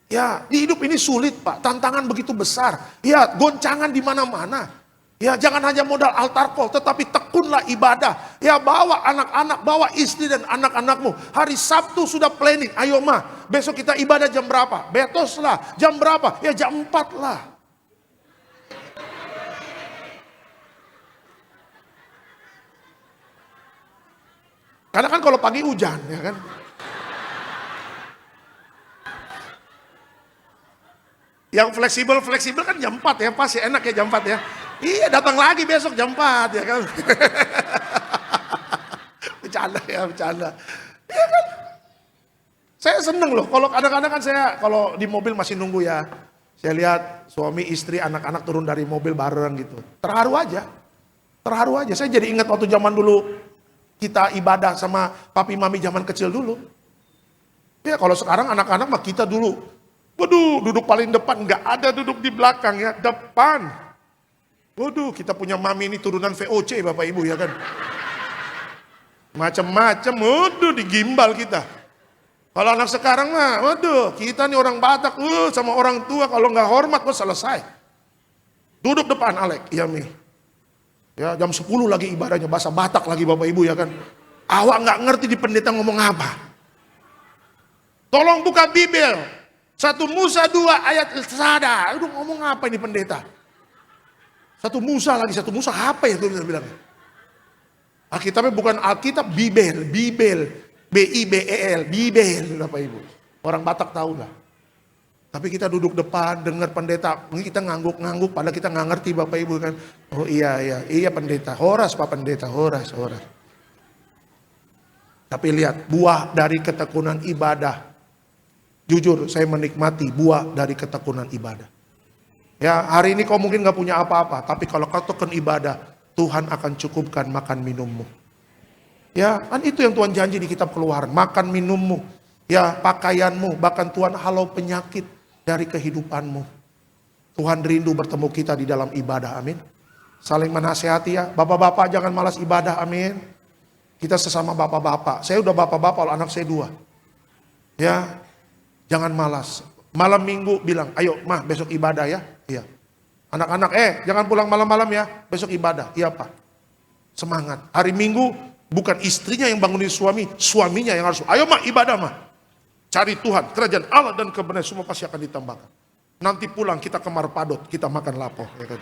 Ya, di hidup ini sulit Pak, tantangan begitu besar. Ya, goncangan di mana-mana. Ya jangan hanya modal altar call, tetapi tekunlah ibadah. Ya bawa anak-anak, bawa istri dan anak-anakmu. Hari Sabtu sudah planning, ayo Ma, besok kita ibadah jam berapa? Betos lah, jam berapa? Ya jam 4 lah. Karena kan kalau pagi hujan, ya kan. Yang fleksibel kan jam 4 ya, pasti enak ya jam 4 ya. Iya datang lagi besok jam 4 ya kan. Bercanda ya, bercanda. Iya kan. Saya seneng loh, kalau kadang-kadang kan saya kalau di mobil masih nunggu ya. Saya lihat suami, istri, anak-anak turun dari mobil bareng gitu. Terharu aja. Terharu aja. Saya jadi ingat waktu zaman dulu kita ibadah sama papi mami zaman kecil dulu. Ya kalau sekarang anak-anak mah kita dulu, waduh duduk paling depan, nggak ada duduk di belakang ya, depan. Waduh kita punya mami ini turunan VOC Bapak Ibu ya kan. Macam-macam, waduh digimbal kita. Kalau anak sekarang mah, waduh kita nih orang Batak, sama orang tua kalau nggak hormat, selesai. Duduk depan Alek, iya Mi. Ya jam 10 lagi ibadahnya, bahasa Batak lagi Bapak Ibu ya kan. Awak nggak ngerti di pendeta ngomong apa. Tolong buka Bibel. 1 Musa 2 ayat sada. Aduh ngomong apa ini pendeta? 1 Musa lagi, 1 Musa apa ya itu bilang. Alkitabnya bukan Alkitab, Bibel, B-I-B-E-L, Bibel Bapak Ibu. Orang Batak tahu lah. Tapi kita duduk depan, dengar pendeta, mungkin kita ngangguk-ngangguk, padahal kita nggak ngerti Bapak Ibu kan. Oh iya pendeta, horas Pak pendeta, horas. Tapi lihat, buah dari ketekunan ibadah. Jujur, saya menikmati buah dari ketekunan ibadah. Ya, hari ini kau mungkin nggak punya apa-apa, tapi kalau kau tekun ibadah, Tuhan akan cukupkan makan minummu. Ya, kan itu yang Tuhan janji di kitab Keluaran, makan minummu, ya pakaianmu, bahkan Tuhan halau penyakit dari kehidupanmu. Tuhan rindu bertemu kita di dalam ibadah, amin. Saling menasehati ya, bapak-bapak jangan malas ibadah, amin. Kita sesama bapak-bapak, saya udah bapak-bapak, anak saya 2. Ya, jangan malas. Malam minggu bilang, ayo mah besok ibadah ya. Iya. Anak-anak, jangan pulang malam-malam ya, besok ibadah. Iya Pak. Semangat. Hari Minggu bukan istrinya yang bangunin suami, suaminya yang harus. Ayo mah ibadah mah. Cari Tuhan, kerajaan Allah dan kebenaran semua pasti akan ditambahkan. Nanti pulang kita ke Marpadot, kita makan lapo, ya kan?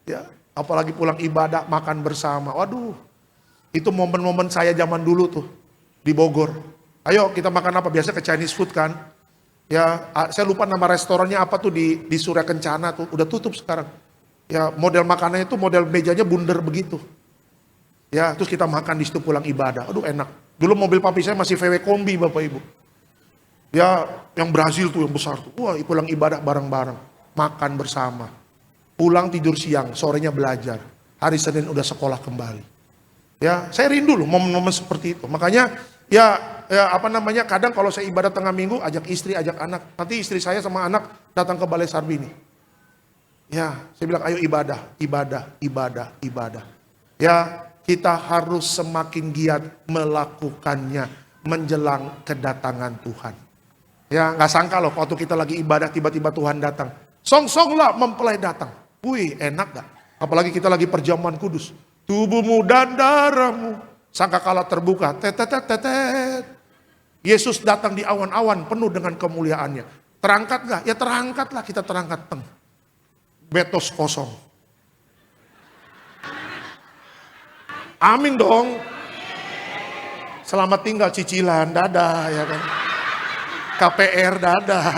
Ya, apalagi pulang ibadah makan bersama. Waduh. Itu momen-momen saya zaman dulu tuh di Bogor. Ayo kita makan apa? Biasa ke Chinese food kan. Ya, saya lupa nama restorannya apa tuh di Surya Kencana tuh, udah tutup sekarang. Ya, model makanannya itu model mejanya bundar begitu. Ya, terus kita makan di situ pulang ibadah. Aduh enak. Dulu mobil papi saya masih VW kombi Bapak Ibu. Ya, yang Brazil tuh yang besar tuh. Wah, pulang ibadah bareng-bareng, makan bersama. Pulang tidur siang, sorenya belajar. Hari Senin udah sekolah kembali. Ya, saya rindu loh momen-momen seperti itu. Makanya ya kadang kalau saya ibadah tengah minggu ajak istri, ajak anak. Nanti istri saya sama anak datang ke Balai Sarbini. Ya, saya bilang ayo ibadah. Ya, kita harus semakin giat melakukannya menjelang kedatangan Tuhan. Ya, nggak sangka loh waktu kita lagi ibadah tiba-tiba Tuhan datang. Song-song lah mempelai datang. Wih, enak gak? Apalagi kita lagi perjamuan kudus. Tubuhmu dan darahmu sangkakala terbuka. Tetet. Yesus datang di awan-awan penuh dengan kemuliaannya. Terangkat gak? Ya terangkatlah, kita terangkat teng. Betos kosong. Amin dong. Selamat tinggal cicilan, dadah ya kan. KPR, dadah.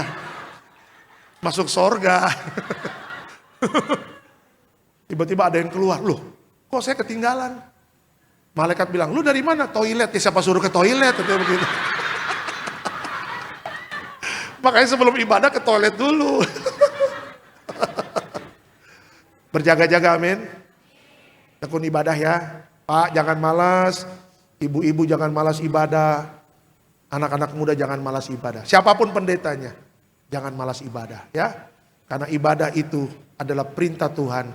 Masuk sorga. Tiba-tiba ada yang keluar, loh kok saya ketinggalan? Malaikat bilang, lu dari mana? Toilet. Ya siapa suruh ke toilet? Begitu. Makanya sebelum ibadah ke toilet dulu. Berjaga-jaga, amin. Tekun ibadah ya. Pak jangan malas, ibu-ibu jangan malas ibadah, anak-anak muda jangan malas ibadah. Siapapun pendetanya, jangan malas ibadah ya. Karena ibadah itu adalah perintah Tuhan.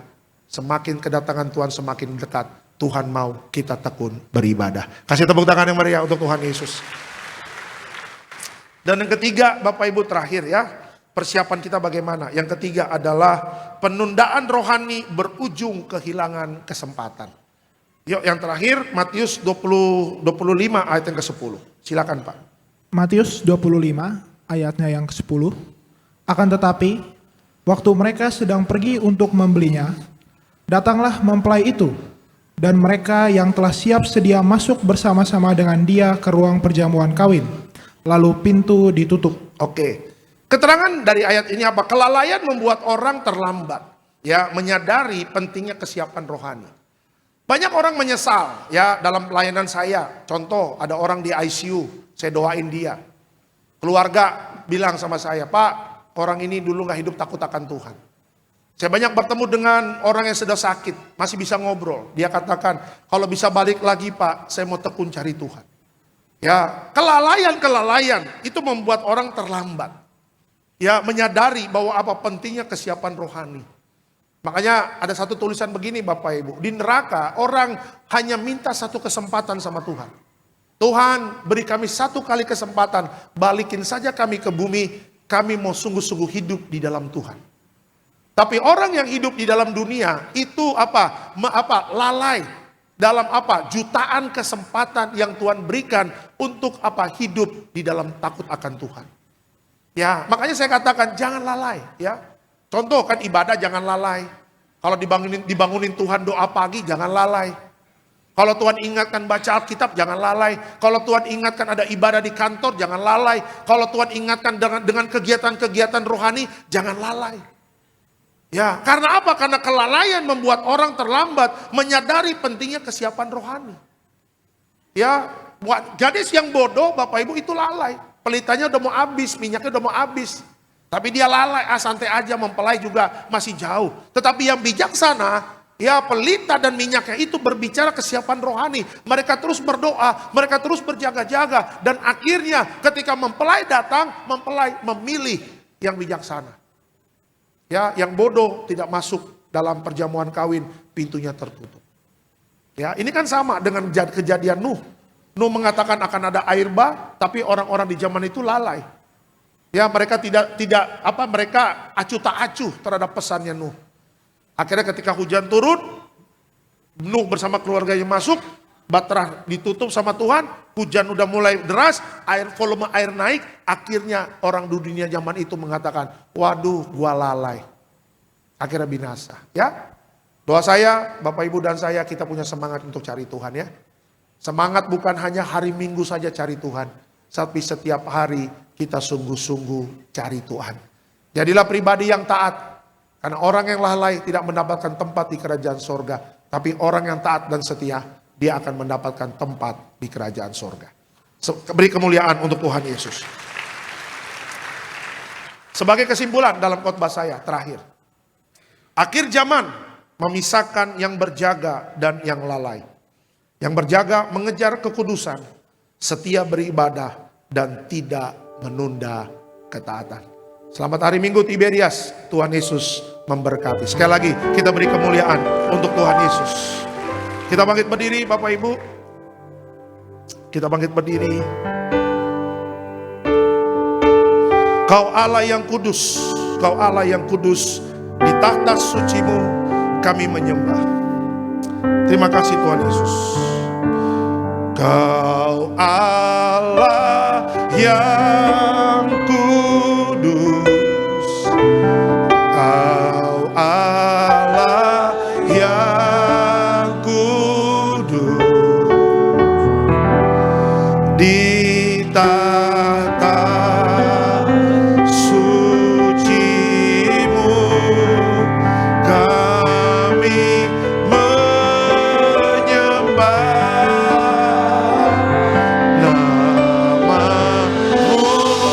Semakin kedatangan Tuhan semakin dekat, Tuhan mau kita tekun beribadah. Kasih tepuk tangan yang meriah untuk Tuhan Yesus. Dan yang ketiga, Bapak Ibu terakhir ya, persiapan kita bagaimana? Yang ketiga adalah penundaan rohani berujung kehilangan kesempatan. Yuk yang terakhir Matius 25 ayat yang ke-10. Silakan Pak. Matius 25 ayatnya yang ke-10. Akan tetapi, waktu mereka sedang pergi untuk membelinya, datanglah mempelai itu, dan mereka yang telah siap sedia masuk bersama-sama dengan dia ke ruang perjamuan kawin. Lalu pintu ditutup. Oke. Keterangan dari ayat ini apa? Kelalaian membuat orang terlambat. Ya, menyadari pentingnya kesiapan rohani. Banyak orang menyesal ya dalam pelayanan saya. Contoh, ada orang di ICU, saya doain dia. Keluarga bilang sama saya, Pak, orang ini dulu gak hidup takut akan Tuhan. Saya banyak bertemu dengan orang yang sedang sakit, masih bisa ngobrol. Dia katakan, kalau bisa balik lagi Pak, saya mau tekun cari Tuhan. Ya, kelalaian itu membuat orang terlambat. Ya, menyadari bahwa apa pentingnya kesiapan rohani. Makanya ada satu tulisan begini Bapak Ibu, di neraka orang hanya minta satu kesempatan sama Tuhan. Tuhan, beri kami satu kali kesempatan, balikin saja kami ke bumi, kami mau sungguh-sungguh hidup di dalam Tuhan. Tapi orang yang hidup di dalam dunia itu lalai dalam jutaan kesempatan yang Tuhan berikan untuk hidup di dalam takut akan Tuhan. Ya, makanya saya katakan jangan lalai, ya. Contoh kan ibadah jangan lalai. Kalau dibangunin Tuhan doa pagi jangan lalai. Kalau Tuhan ingatkan baca Alkitab jangan lalai. Kalau Tuhan ingatkan ada ibadah di kantor jangan lalai. Kalau Tuhan ingatkan dengan kegiatan-kegiatan rohani jangan lalai. Ya, karena apa? Karena kelalaian membuat orang terlambat menyadari pentingnya kesiapan rohani. Ya, buat gadis yang bodoh, Bapak Ibu itu lalai. Pelitanya udah mau habis, minyaknya udah mau habis. Tapi dia lalai, santai aja, mempelai juga masih jauh. Tetapi yang bijaksana, ya pelita dan minyaknya itu berbicara kesiapan rohani. Mereka terus berdoa, mereka terus berjaga-jaga. Dan akhirnya ketika mempelai datang, mempelai memilih yang bijaksana. Ya, yang bodoh tidak masuk dalam perjamuan kawin, pintunya tertutup. Ya, ini kan sama dengan kejadian Nuh. Nuh mengatakan akan ada air bah, tapi orang-orang di zaman itu lalai. Ya, mereka mereka acuh tak acuh terhadap pesannya Nuh. Akhirnya ketika hujan turun, Nuh bersama keluarganya masuk, Bahtera ditutup sama Tuhan, hujan udah mulai deras, volume air naik, akhirnya orang di dunia zaman itu mengatakan, waduh gua lalai. Akhirnya binasa. Ya, doa saya, Bapak Ibu dan saya, kita punya semangat untuk cari Tuhan ya. Semangat bukan hanya hari Minggu saja cari Tuhan, tapi setiap hari kita sungguh-sungguh cari Tuhan. Jadilah pribadi yang taat, karena orang yang lalai tidak mendapatkan tempat di kerajaan sorga, tapi orang yang taat dan setia, dia akan mendapatkan tempat di kerajaan sorga. Beri kemuliaan untuk Tuhan Yesus. Sebagai kesimpulan dalam khotbah saya terakhir. Akhir zaman memisahkan yang berjaga dan yang lalai. Yang berjaga mengejar kekudusan, setia beribadah, dan tidak menunda ketaatan. Selamat hari Minggu Tiberias. Tuhan Yesus memberkati. Sekali lagi kita beri kemuliaan untuk Tuhan Yesus. Kita bangkit berdiri Bapak Ibu. Kita bangkit berdiri. Kau Allah yang kudus, Kau Allah yang kudus, di tahta suci-Mu kami menyembah. Terima kasih Tuhan Yesus. Kau Allah yang kudus, Kau Allah yang kudus, di tahta suci-Mu kami menyembah. Nama-Mu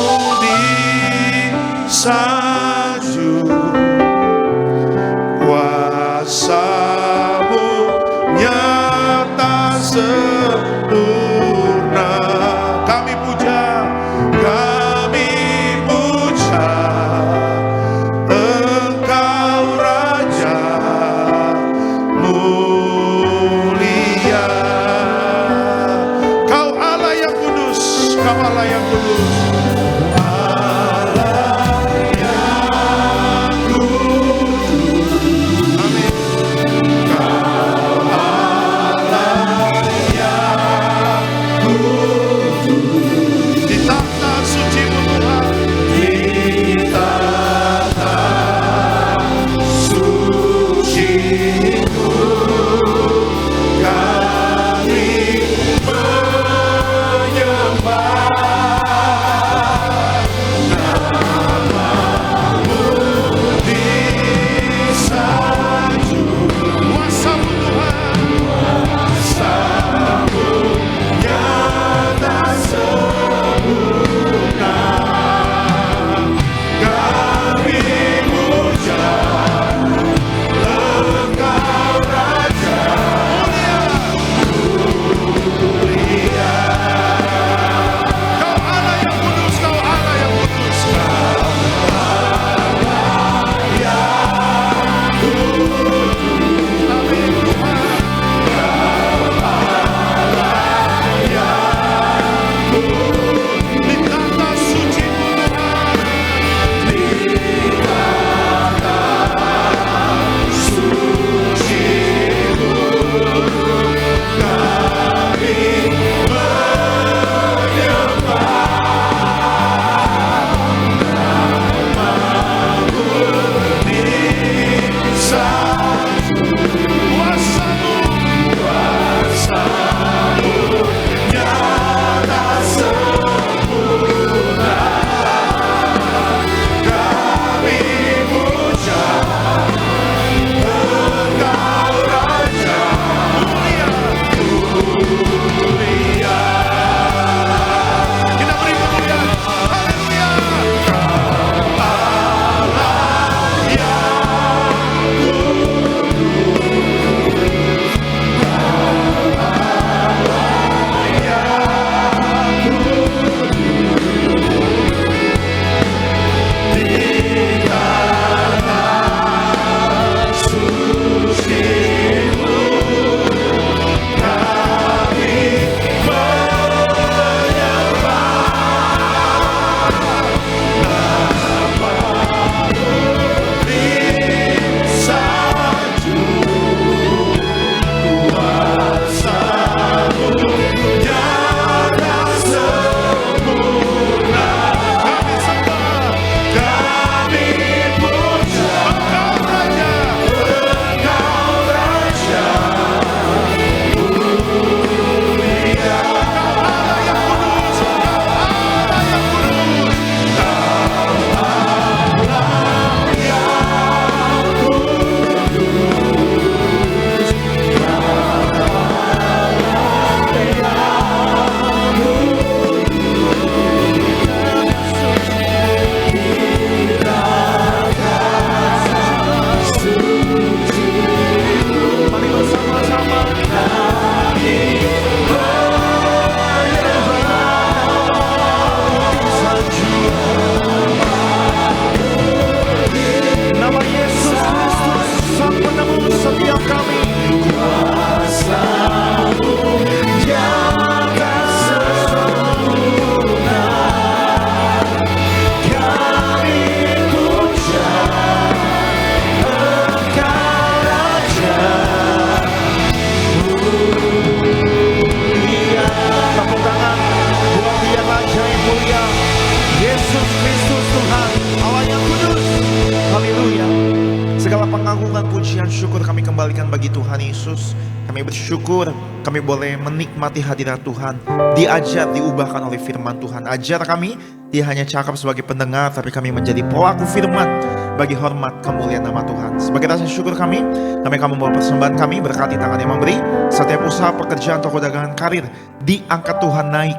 pengagungan, pujian, syukur kami kembalikan bagi Tuhan Yesus. Kami bersyukur kami boleh menikmati hadirat Tuhan, diajar, diubahkan oleh firman Tuhan. Ajar kami, tidak hanya cakap sebagai pendengar, tapi kami menjadi pelaku firman bagi hormat kemuliaan nama Tuhan. Sebagai rasa syukur kami membawa persembahan kami, berkati tangan yang memberi. Setiap usaha, pekerjaan, toko dagangan, karir diangkat Tuhan naik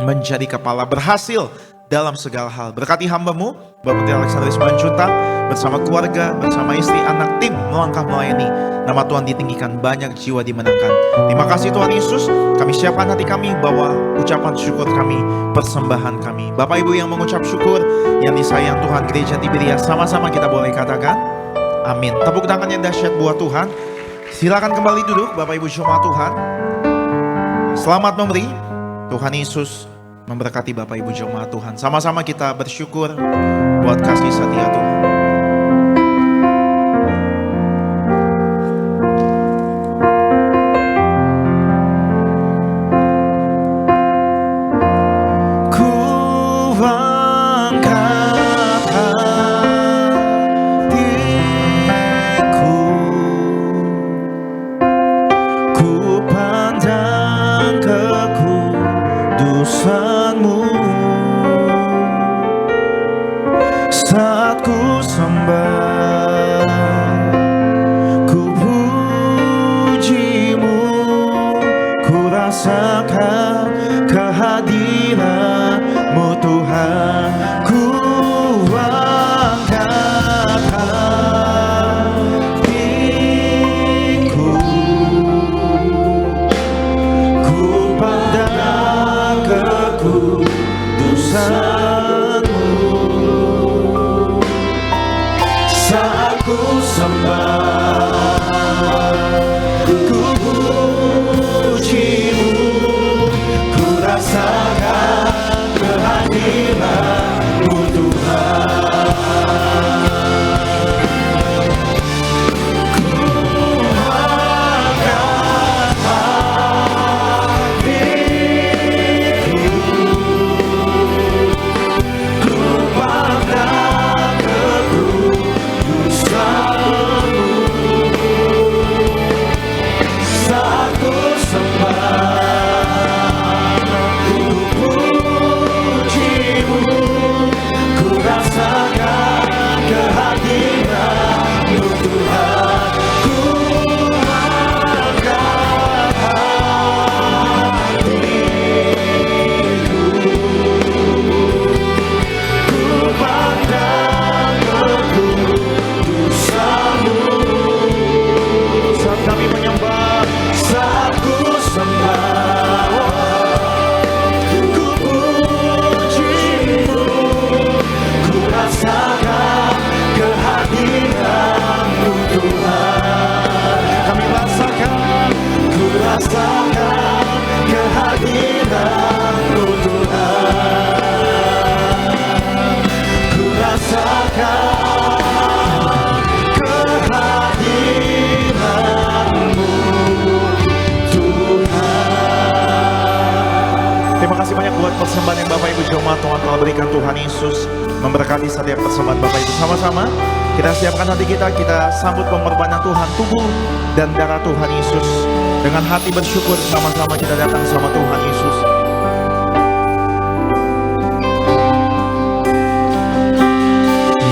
menjadi kepala, berhasil dalam segala hal. Berkati hamba-Mu Bapak Putri Alexander Simanjuntak bersama keluarga, bersama istri, anak, tim melangkah melayani. Nama Tuhan ditinggikan, banyak jiwa dimenangkan. Terima kasih Tuhan Yesus. Kami siapkan hati kami, bawa ucapan syukur kami, persembahan kami. Bapak Ibu yang mengucap syukur, yang disayang Tuhan, Gereja Tiberia, sama-sama kita boleh katakan amin. Tepuk tangan yang dahsyat buat Tuhan. Silakan kembali duduk Bapak Ibu jemaat Tuhan. Selamat memberi. Tuhan Yesus memberkati Bapak Ibu jemaat Tuhan. Sama-sama kita bersyukur buat kasih setia Tuhan. Ku angkat hatiku, ku pandang kekudusan-Mu. Saat ku sembah, ku puji-Mu, ku rasakan kehadiran-Mu Tuhan. Ku angkat hatiku, ku pandang kekudusan-Mu. Saat ku sembah, ku puji-Mu, ku rasakan kehadiran-Mu Tuhan. Ku angkat hatiku, ku pandang kekudusan-Mu. Saat ku sembah, ku puji-Mu, ku rasakan kehadiran-Mu Tuhan. Ku angkat hatiku, ku pandang kekudusan-Mu. Saat kami menyembah, saat ku sembah, ku puji-Mu, ku rasakan kehadiran-Mu Tuhan. Kami rasakan, ku rasakan kehadiran-Mu Tuhan. Ku rasakan kehadiran-Mu Tuhan. Terima kasih banyak buat persembahan yang Bapak Ibu jemaat Tuhan telah berikan. Tuhan Yesus memberkati setiap persembahan Bapak Ibu. Sama-sama kita siapkan hati kita sambut pengorbanan Tuhan, tubuh dan darah Tuhan Yesus. Dengan hati bersyukur, sama-sama kita datang sama Tuhan Yesus.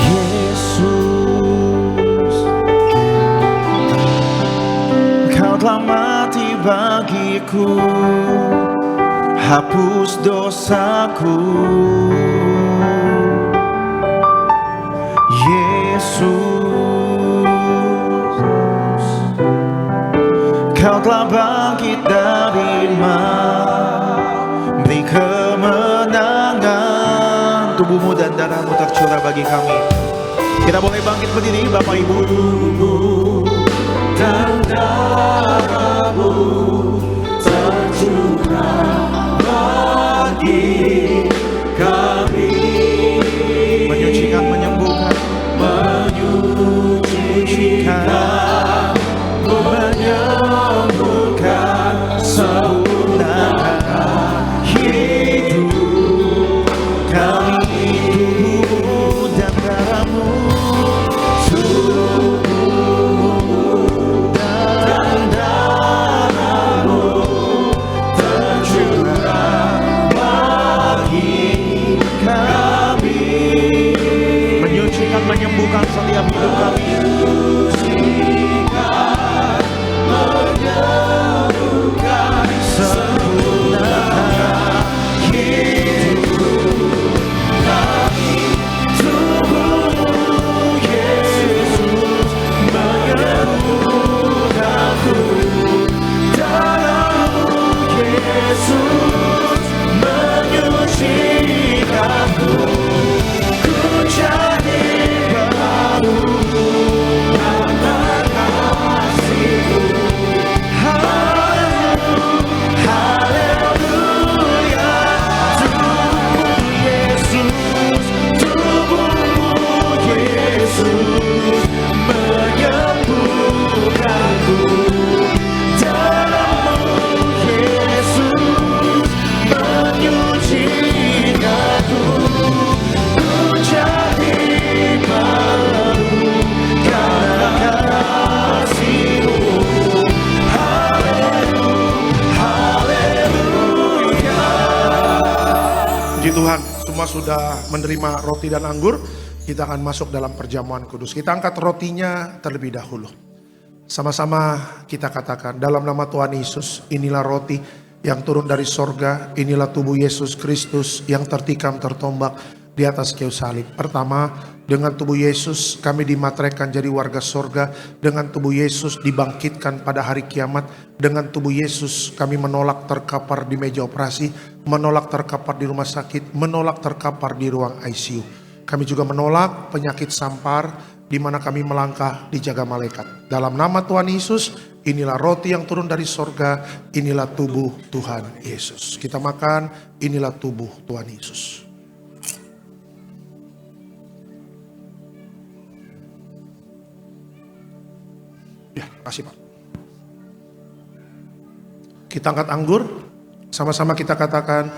Yesus, Kau telah mati bagiku, hapus dosaku. Yesus, Kau telah bangkit dari mati, beri kemenangan. Tubuh-Mu dan darah-Mu tercurah bagi kami. Kita boleh bangkit berdiri Bapak Ibu. Tubuh dan darah-Mu tercurah bagi kami, menyucikan, menyembuhkan, menyucikan, menyembuhkan, sempurnakan hidup kami. Tubuh dan darah-Mu, tubuh semua sudah menerima roti dan anggur, kita akan masuk dalam perjamuan kudus. Kita angkat rotinya terlebih dahulu. Sama-sama kita katakan, dalam nama Tuhan Yesus, inilah roti yang turun dari sorga, inilah tubuh Yesus Kristus yang tertikam tertombak di atas kayu salib. Pertama, dengan tubuh Yesus kami dimateraikan jadi warga sorga. Dengan tubuh Yesus dibangkitkan pada hari kiamat. Dengan tubuh Yesus kami menolak terkapar di meja operasi, menolak terkapar di rumah sakit, menolak terkapar di ruang ICU. Kami juga menolak penyakit sampar di mana kami melangkah dijaga malaikat. Dalam nama Tuhan Yesus, inilah roti yang turun dari sorga, inilah tubuh Tuhan Yesus. Kita makan, inilah tubuh Tuhan Yesus. Ya, kasih Pak. Kita angkat anggur, sama-sama kita katakan,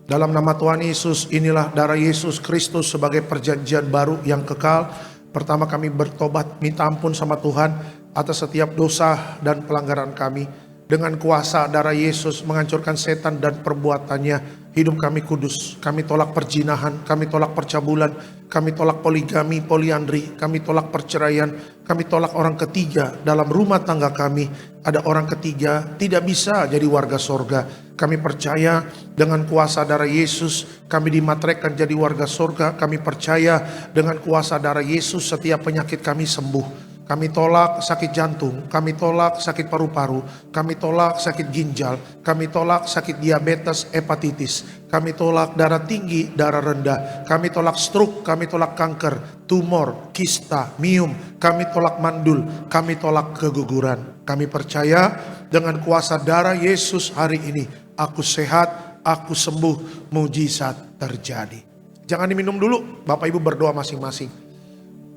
dalam nama Tuhan Yesus, inilah darah Yesus Kristus sebagai perjanjian baru yang kekal. Pertama kami bertobat, minta ampun sama Tuhan atas setiap dosa dan pelanggaran kami. Dengan kuasa darah Yesus menghancurkan setan dan perbuatannya. Hidup kami kudus. Kami tolak perzinahan, kami tolak percabulan, kami tolak poligami, poliandri, kami tolak perceraian, kami tolak orang ketiga. Dalam rumah tangga kami ada orang ketiga, tidak bisa jadi warga sorga. Kami percaya dengan kuasa darah Yesus kami dimateraikan jadi warga sorga. Kami percaya dengan kuasa darah Yesus setiap penyakit kami sembuh. Kami tolak sakit jantung, kami tolak sakit paru-paru, kami tolak sakit ginjal, kami tolak sakit diabetes, hepatitis, kami tolak darah tinggi, darah rendah, kami tolak stroke, kami tolak kanker, tumor, kista, miom, kami tolak mandul, kami tolak keguguran. Kami percaya dengan kuasa darah Yesus hari ini, aku sehat, aku sembuh, mujizat terjadi. Jangan diminum dulu, Bapak Ibu berdoa masing-masing.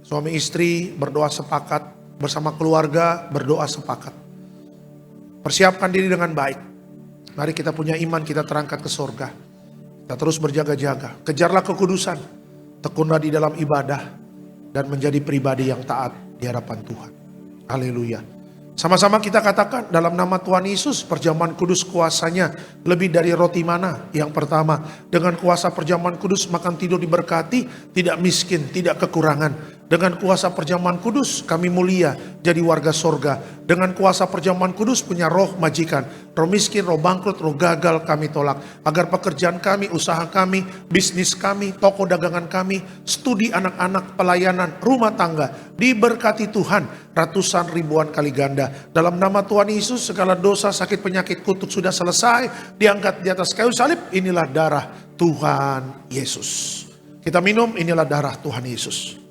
Suami istri berdoa sepakat, bersama keluarga berdoa sepakat. Persiapkan diri dengan baik. Mari kita punya iman, kita terangkat ke sorga. Kita terus berjaga-jaga. Kejarlah kekudusan, tekunlah di dalam ibadah, dan menjadi pribadi yang taat di hadapan Tuhan. Haleluya. Sama-sama kita katakan dalam nama Tuhan Yesus, perjamuan kudus kuasanya lebih dari roti mana. Yang pertama, dengan kuasa perjamuan kudus makan tidur diberkati, tidak miskin, tidak kekurangan. Dengan kuasa perjamuan kudus kami mulia jadi warga sorga. Dengan kuasa perjamuan kudus punya roh majikan, roh miskin, roh bangkrut, roh gagal kami tolak. Agar pekerjaan kami, usaha kami, bisnis kami, toko dagangan kami, studi anak-anak, pelayanan, rumah tangga diberkati Tuhan ratusan ribuan kali ganda. Dalam nama Tuhan Yesus segala dosa, sakit, penyakit, kutuk sudah selesai, diangkat di atas kayu salib. Inilah darah Tuhan Yesus. Kita minum, inilah darah Tuhan Yesus.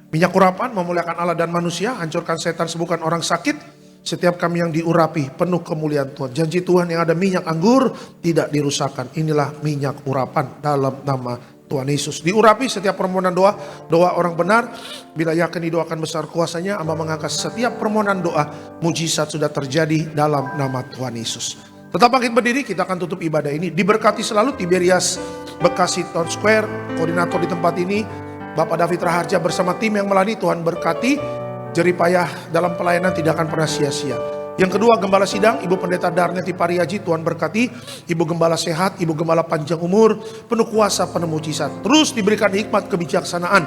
Minyak urapan memuliakan Allah dan manusia, hancurkan setan, sembuhkan orang sakit. Setiap kami yang diurapi penuh kemuliaan Tuhan. Janji Tuhan yang ada minyak anggur tidak dirusakkan. Inilah minyak urapan dalam nama Tuhan Yesus. Diurapi setiap permohonan doa, doa orang benar. Bila yakin didoakan besar kuasanya, Amba mengangkat setiap permohonan doa. Mujizat sudah terjadi dalam nama Tuhan Yesus. Tetap bangkit berdiri, kita akan tutup ibadah ini. Diberkati selalu Tiberias Bekasi Town Square, koordinator di tempat ini. Bapak David Raharja bersama tim yang melayani, Tuhan berkati. Jeripayah dalam pelayanan tidak akan pernah sia-sia. Yang kedua, Gembala Sidang, Ibu Pendeta Darneti Pariaji, Tuhan berkati. Ibu Gembala sehat, Ibu Gembala panjang umur, penuh kuasa, penuh mujizat. Terus diberikan hikmat kebijaksanaan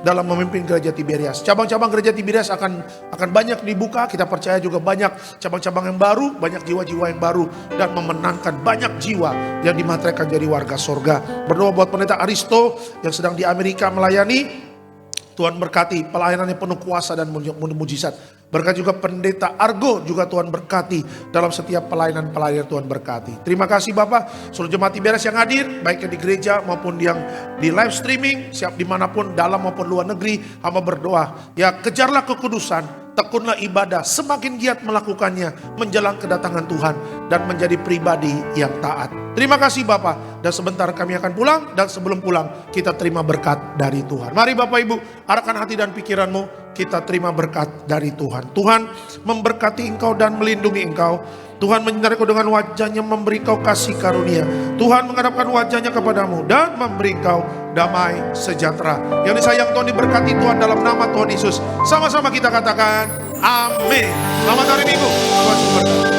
dalam memimpin gereja Tiberias. Cabang-cabang gereja Tiberias akan banyak dibuka. Kita percaya juga banyak cabang-cabang yang baru, banyak jiwa-jiwa yang baru, dan memenangkan banyak jiwa yang dimateraikan jadi warga sorga. Berdoa buat Pendeta Aristo yang sedang di Amerika melayani. Tuhan berkati pelayanannya penuh kuasa dan mujizat. Berkat juga Pendeta Argo juga Tuhan berkati dalam setiap pelayanan Tuhan berkati. Terima kasih Bapak, seluruh jemaat Tiberias yang hadir, baik yang di gereja maupun yang di live streaming, siap dimanapun dalam maupun luar negeri, hamba berdoa. Ya, kejarlah kekudusan, tekunlah ibadah, semakin giat melakukannya, menjelang kedatangan Tuhan dan menjadi pribadi yang taat. Terima kasih Bapak, dan sebentar kami akan pulang, dan sebelum pulang kita terima berkat dari Tuhan. Mari Bapak Ibu, arahkan hati dan pikiranmu kita terima berkat dari Tuhan. Tuhan memberkati engkau dan melindungi engkau. Tuhan menyinari kau dengan wajahnya, memberi kau kasih karunia. Tuhan menghadapkan wajahnya kepadamu dan memberi kau damai sejahtera. Yang disayang Tuhan, diberkati Tuhan dalam nama Tuhan Yesus. Sama-sama kita katakan amin. Selamat hari Minggu. Tuhan memberkati.